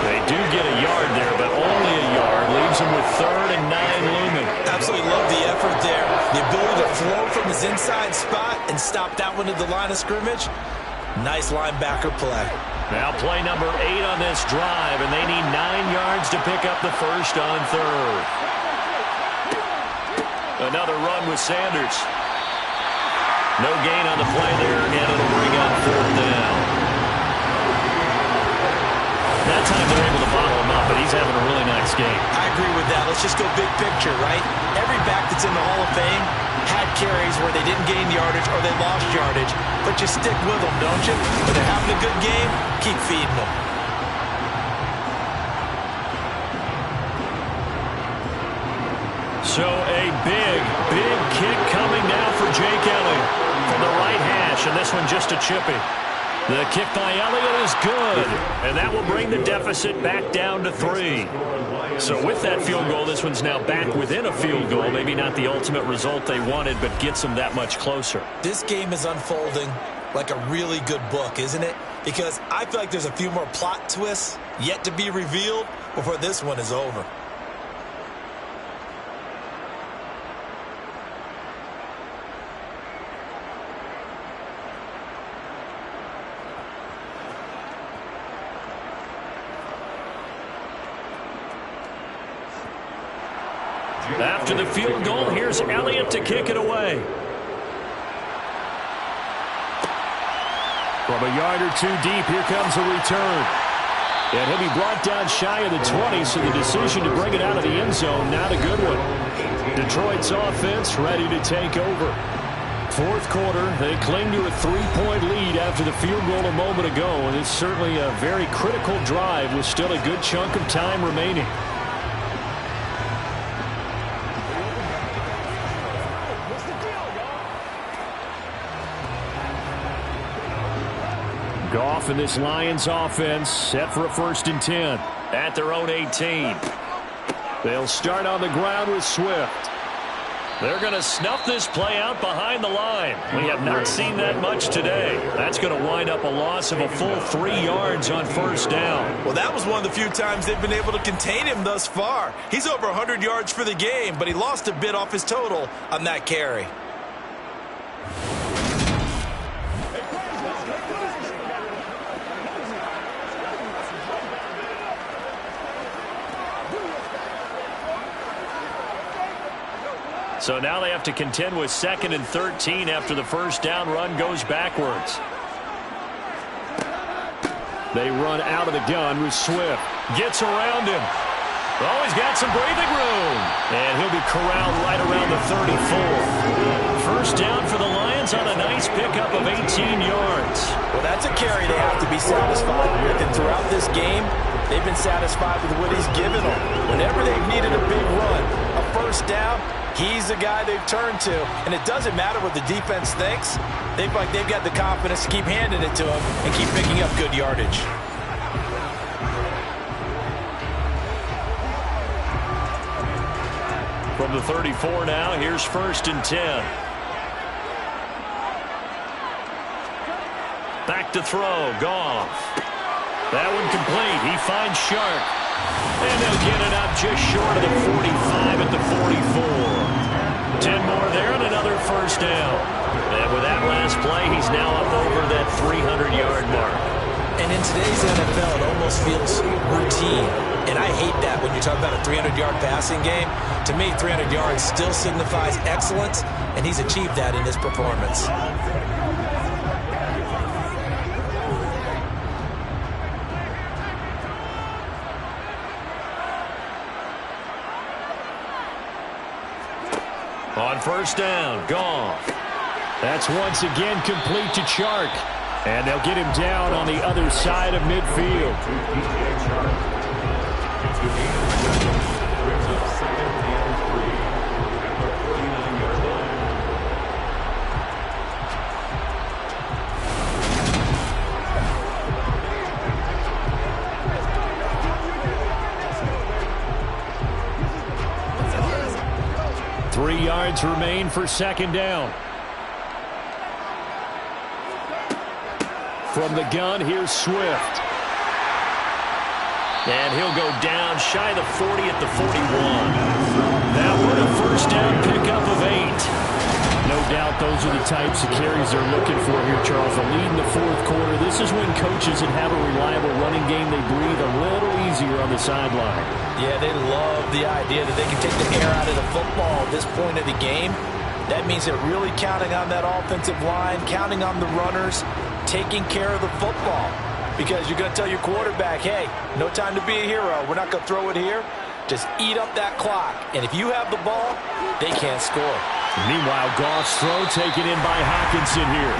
They do get a yard there, but only a yard. Leaves him with 3rd and 9 looming. Absolutely love the effort there. The ability to flow from his inside spot and stop that one at the line of scrimmage. Nice linebacker play. Now play number 8 on this drive, and they need 9 yards to pick up the first on 3rd. Another run with Sanders. No gain on the play there, and it'll bring up 4th down. That time they're able to bottle him up, but he's having a really nice game. I agree with that. Let's just go big picture, right? Every back that's in the Hall of Fame had carries where they didn't gain yardage or they lost yardage, but you stick with them, don't you? When they're having a good game, keep feeding them. So a big kick coming now for Jake Elliott from the right hash, and this one just a chippy. The kick by Elliott is good, and that will bring the deficit back down to 3. So with that field goal, this one's now back within a field goal. Maybe not the ultimate result they wanted, but gets them that much closer. This game is unfolding like a really good book, isn't it? Because I feel like there's a few more plot twists yet to be revealed before this one is over. After the field goal, here's Elliott to kick it away. From a yard or two deep, here comes a return. And he'll be brought down shy of the 20, so the decision to bring it out of the end zone, not a good one. Detroit's offense ready to take over. 4th quarter, they cling to a 3-point lead after the field goal a moment ago, and it's certainly a very critical drive with still a good chunk of time remaining. Goff and this Lions offense set for a 1st and 10 at their own 18. They'll start on the ground with Swift. They're going to snuff this play out behind the line. We have not seen that much today. That's going to wind up a loss of a full 3 yards on 1st down. Well, that was one of the few times they've been able to contain him thus far. He's over 100 yards for the game, but he lost a bit off his total on that carry. So now they have to contend with 2nd and 13 after the 1st down run goes backwards. They run out of the gun with Swift. Gets around him. Oh, he's got some breathing room. And he'll be corralled right around the 34. 1st down for the Lions on a nice pickup of 18 yards. Well, that's a carry they have to be satisfied with. And throughout this game, they've been satisfied with what he's given them. Whenever they've needed a big run, a 1st down, He's the guy they've turned to, and it doesn't matter what the defense thinks. They've got the confidence to keep handing it to him and keep picking up good yardage. From the 34 now, here's 1st and 10. Back to throw, Goff. That one complete. He finds Sharp. And they'll get it up just short of the 45 at the 44. 10 more there and another 1st down. And with that last play, he's now up over that 300-yard mark. And in today's NFL, it almost feels routine. And I hate that when you talk about a 300-yard passing game. To me, 300 yards still signifies excellence, and he's achieved that in this performance. On 1st down, Goff. That's once again complete to Chark. And they'll get him down on the other side of midfield. 3 yards remain for 2nd down. From the gun, here's Swift. And he'll go down shy of the 40 at the 41. That one a 1st down pickup of 8. No doubt those are the types of carries they're looking for here, Charles. A lead in the 4th quarter. This is when coaches that have a reliable running game, they breathe a little easier on the sideline. Yeah, they love the idea that they can take the air out of the football at this point of the game. That means they're really counting on that offensive line, counting on the runners, taking care of the football. Because you're going to tell your quarterback, hey, no time to be a hero. We're not going to throw it here. Just eat up that clock. And if you have the ball, they can't score. Meanwhile, Goff's throw taken in by Hockenson here.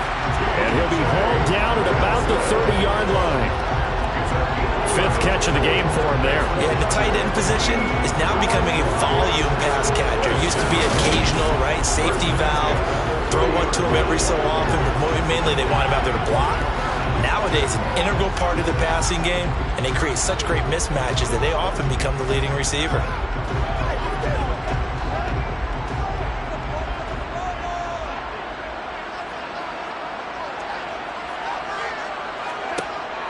And he'll be hauled down at about the 30-yard line. 5th catch of the game for him there. Yeah, the tight end position is now becoming a volume pass catcher. It used to be occasional, right? Safety valve. Throw one to him every so often, but mainly they want him out there to block. Nowadays, an integral part of the passing game, and they create such great mismatches that they often become the leading receiver.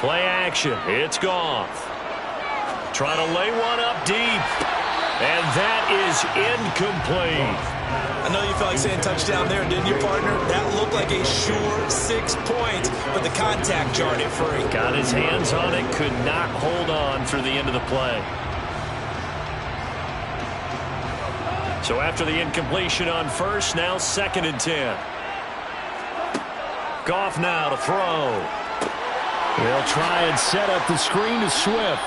Play action. It's Goff. Trying to lay one up deep. And that is incomplete. I know you felt like saying touchdown there, didn't you, partner? That looked like a sure 6 points, but the contact jarred it free. Got his hands on it, could not hold on through the end of the play. So after the incompletion on 1st, now 2nd and 10. Goff now to throw. They'll try and set up the screen to Swift.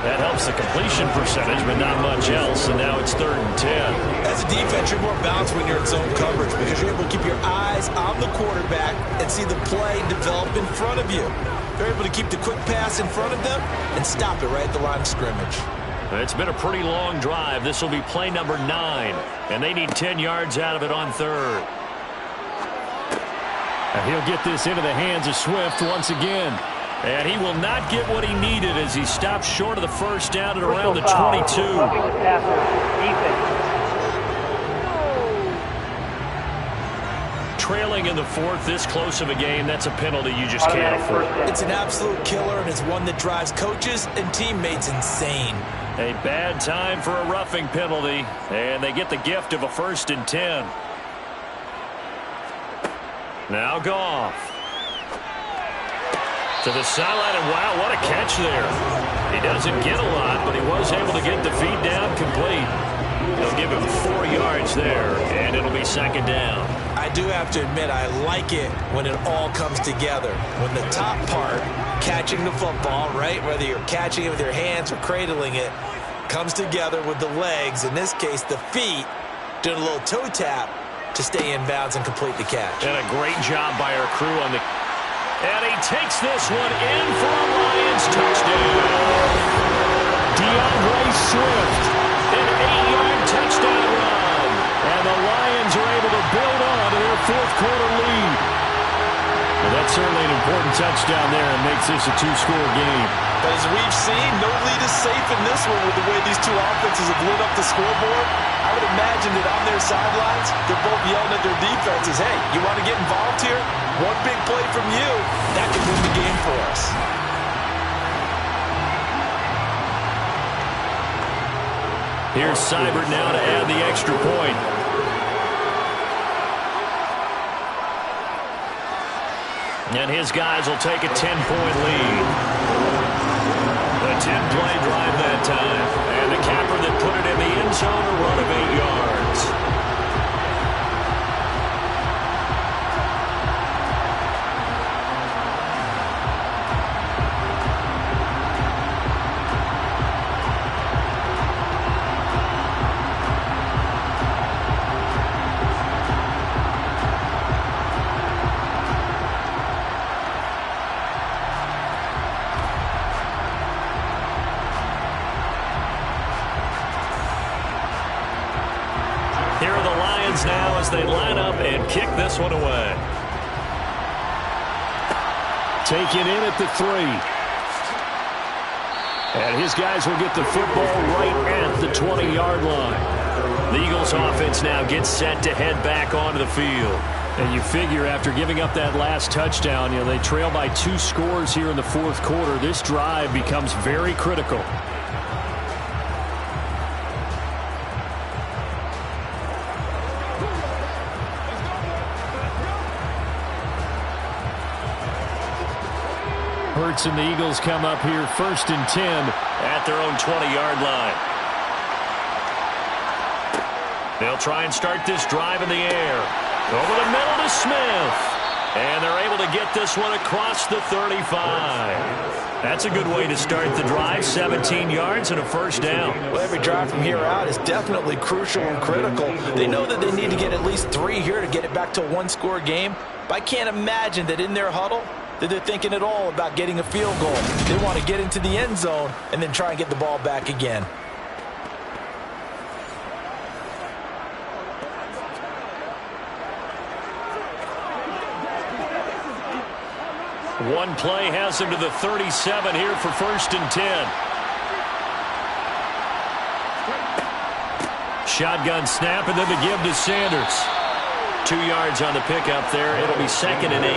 That helps the completion percentage, but not much else. And now it's 3rd and 10. As a defense, you're more balanced when you're in zone coverage because you're able to keep your eyes on the quarterback and see the play develop in front of you. You're able to keep the quick pass in front of them and stop it right at the line of scrimmage. It's been a pretty long drive. This will be play number 9, and they need 10 yards out of it on 3rd. And he'll get this into the hands of Swift once again. And he will not get what he needed as he stops short of the 1st down at around the 22. Trailing in the 4th, this close of a game, that's a penalty you just can't afford. It's an absolute killer, and it's one that drives coaches and teammates insane. A bad time for a roughing penalty, and they get the gift of a 1st and 10. Now Goff. To the sideline, and wow, what a catch there. He doesn't get a lot, but he was able to get the feet down complete. They'll give him 4 yards there, and it'll be 2nd down. I do have to admit, I like it when it all comes together. When the top part, catching the football, right, whether you're catching it with your hands or cradling it, comes together with the legs, in this case the feet, doing a little toe tap to stay in bounds and complete the catch. And a great job by our crew on the... And he takes this one in for a Lions touchdown. DeAndre Swift, an 8-yard touchdown run. fourth quarter lead. Well, that's certainly an important touchdown there and makes this a two-score game. But as we've seen, no lead is safe in this one with the way these two offenses have lit up the scoreboard. I would imagine that on their sidelines, they're both yelling at their defenses, hey, you want to get involved here? One big play from you, that could win the game for us. Here's Seibert now to add the extra point. And his guys will take a 10-point lead. A 10-play drive that time. And the capper that put it in the end zone, a run of 8 yards. Here are the Lions now as they line up and kick this one away. Taken in at the 3. And his guys will get the football right at the 20-yard line. The Eagles offense now gets set to head back onto the field. And you figure after giving up that last touchdown, they trail by 2 scores here in the fourth quarter. This drive becomes very critical. Hurts and the Eagles come up here 1st and 10 at their own 20-yard line. They'll try and start this drive in the air. Over the middle to Smith. And they're able to get this one across the 35. That's a good way to start the drive. 17 yards and a first down. Well, every drive from here out is definitely crucial and critical. They know that they need to get at least 3 here to get it back to a one-score game. But I can't imagine that in their huddle that they're thinking at all about getting a field goal. They want to get into the end zone and then try and get the ball back again. One play has him to the 37 here for 1st and 10. Shotgun snap and then the give to Sanders. 2 yards on the pickup there. It'll be 2nd and 8.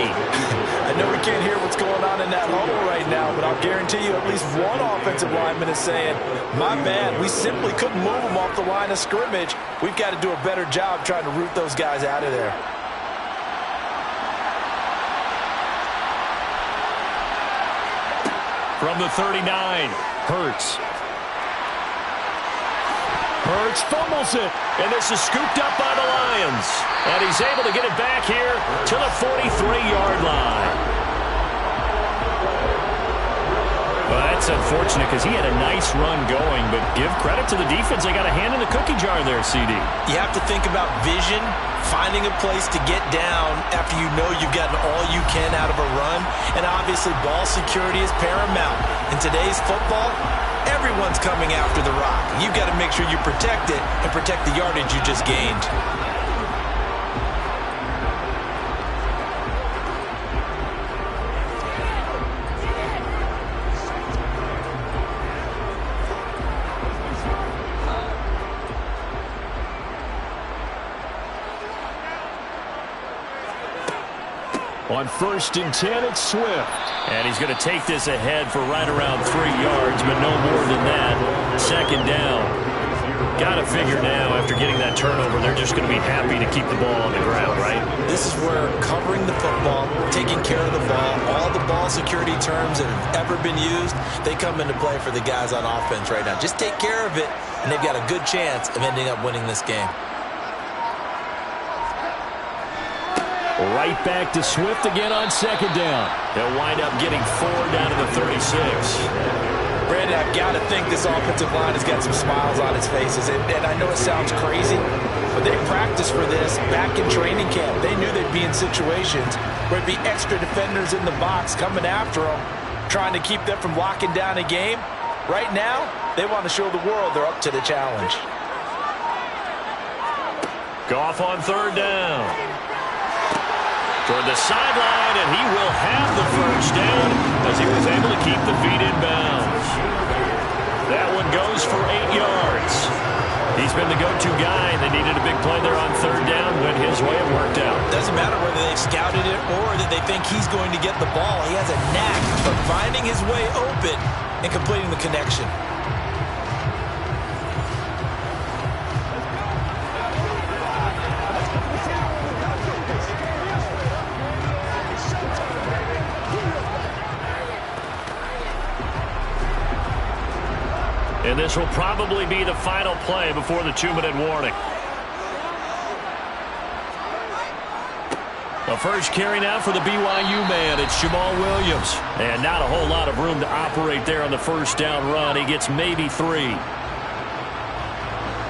I know we can't hear what's going on in that huddle right now, but I'll guarantee you at least one offensive lineman is saying, my man, we simply couldn't move them off the line of scrimmage. We've got to do a better job trying to root those guys out of there. From the 39, Hurts. Hurts fumbles it. And this is scooped up by the Lions. And he's able to get it back here to the 43-yard line. Well, that's unfortunate because he had a nice run going, but give credit to the defense. They got a hand in the cookie jar there, CD. You have to think about vision, finding a place to get down after you know you've gotten all you can out of a run, and obviously ball security is paramount. In today's football, everyone's coming after the rock. You've got to make sure you protect it and protect the yardage you just gained. On 1st and 10, it's Swift. And he's going to take this ahead for right around 3 yards, but no more than that. 2nd down. Got to figure now, after getting that turnover, they're just going to be happy to keep the ball on the ground, right? This is where covering the football, taking care of the ball, all the ball security terms that have ever been used, they come into play for the guys on offense right now. Just take care of it, and they've got a good chance of ending up winning this game. Right back to Swift again on 2nd down. They'll wind up getting 4 down to the 36. Brandon, I've got to think this offensive line has got some smiles on its faces. And I know it sounds crazy, but they practiced for this back in training camp. They knew they'd be in situations where there'd be extra defenders in the box coming after them, trying to keep them from locking down a game. Right now, they want to show the world they're up to the challenge. Goff on 3rd down. toward the sideline, and he will have the first down as he was able to keep the feet in bounds. That one goes for 8 yards. He's been the go-to guy. They needed a big play there on third down. Went his way and worked out. Doesn't matter whether they've scouted it or that they think he's going to get the ball. He has a knack for finding his way open and completing the connection. And this will probably be the final play before the 2-minute warning. The first carry now for the BYU man. It's Jamal Williams. And not a whole lot of room to operate there on the first down run. He gets maybe 3.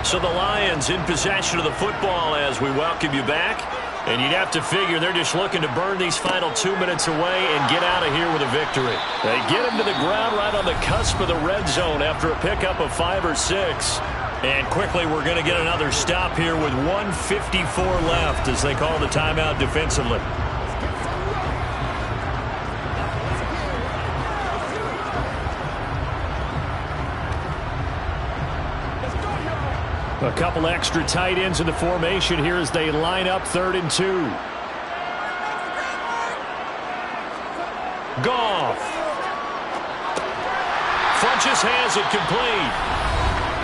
So the Lions in possession of the football as we welcome you back. And you'd have to figure they're just looking to burn these final 2 minutes away and get out of here with a victory. They get him to the ground right on the cusp of the red zone after a pickup of 5 or 6. And quickly we're going to get another stop here with 1:54 left as they call the timeout defensively. A couple extra tight ends in the formation here as they line up 3rd and 2. Goff. Funches has it complete.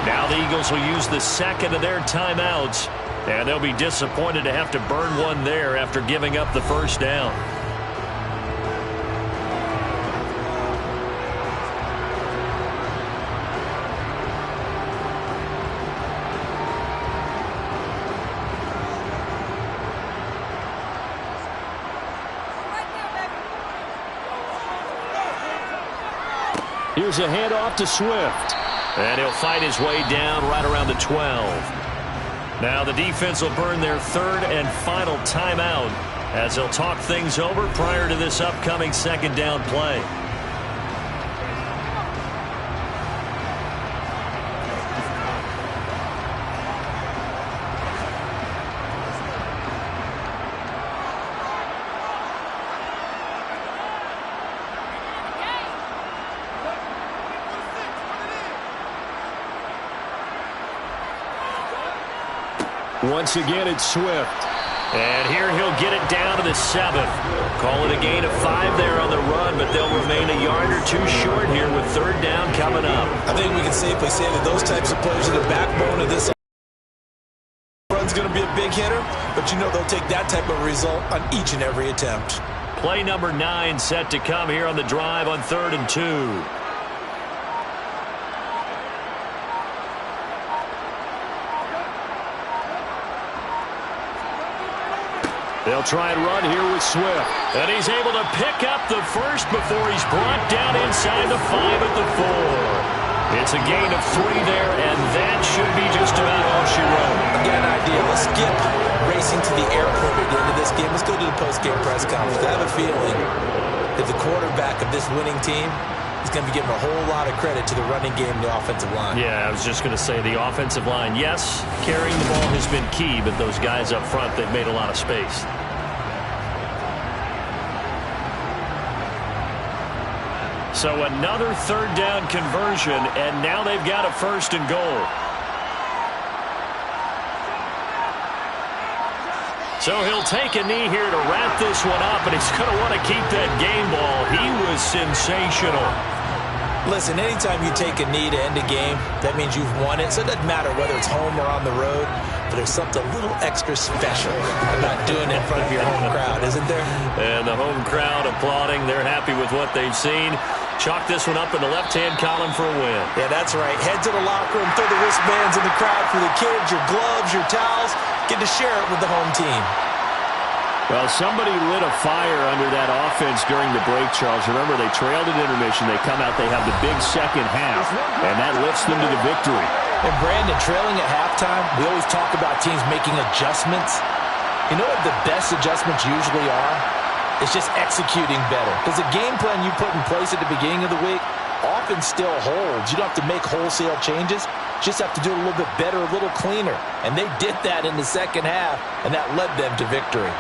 Now the Eagles will use the second of their timeouts, and they'll be disappointed to have to burn one there after giving up the first down. Here's a handoff to Swift. And he'll fight his way down right around the 12. Now the defense will burn their 3rd and final timeout as they'll talk things over prior to this upcoming 2nd down play. Once again, it's Swift. And here he'll get it down to the 7. Call it a gain of 5 there on the run, but they'll remain a yard or 2 short here with 3rd down coming up. I think we can safely say that those types of players are the backbone of this. Run's going to be a big hitter, but you know they'll take that type of result on each and every attempt. Play number 9 set to come here on the drive on 3rd and 2. They'll try and run here with Swift. And he's able to pick up the first before he's brought down inside the 5 at the 4. It's a gain of 3 there, and that should be just about all she wrote. Again, idea. Let's skip racing to the airport at the end of this game. Let's go to the post-game press conference. I have a feeling that the quarterback of this winning team is going to be giving a whole lot of credit to the running game and the offensive line. Yeah, I was just going to say the offensive line. Yes, carrying the ball has been key, but those guys up front, they've made a lot of space. So another 3rd down conversion, and now they've got a 1st and goal. So he'll take a knee here to wrap this one up, and he's going to want to keep that game ball. He was sensational. Listen, anytime you take a knee to end a game, that means you've won it. So it doesn't matter whether it's home or on the road, but there's something a little extra special about doing it in front of your home crowd, isn't there? And the home crowd applauding. They're happy with what they've seen. Chalk this one up in the left-hand column for a win. Yeah, that's right. Head to the locker room, throw the wristbands in the crowd for the kids, your gloves, your towels. Get to share it with the home team. Well, somebody lit a fire under that offense during the break, Charles. Remember, they trailed at intermission. They come out, they have the big second half, and that lifts them to the victory. And Brandon, trailing at halftime, we always talk about teams making adjustments. You know what the best adjustments usually are? It's just executing better. Because the game plan you put in place at the beginning of the week often still holds. You don't have to make wholesale changes. You just have to do it a little bit better, a little cleaner. And they did that in the second half, and that led them to victory.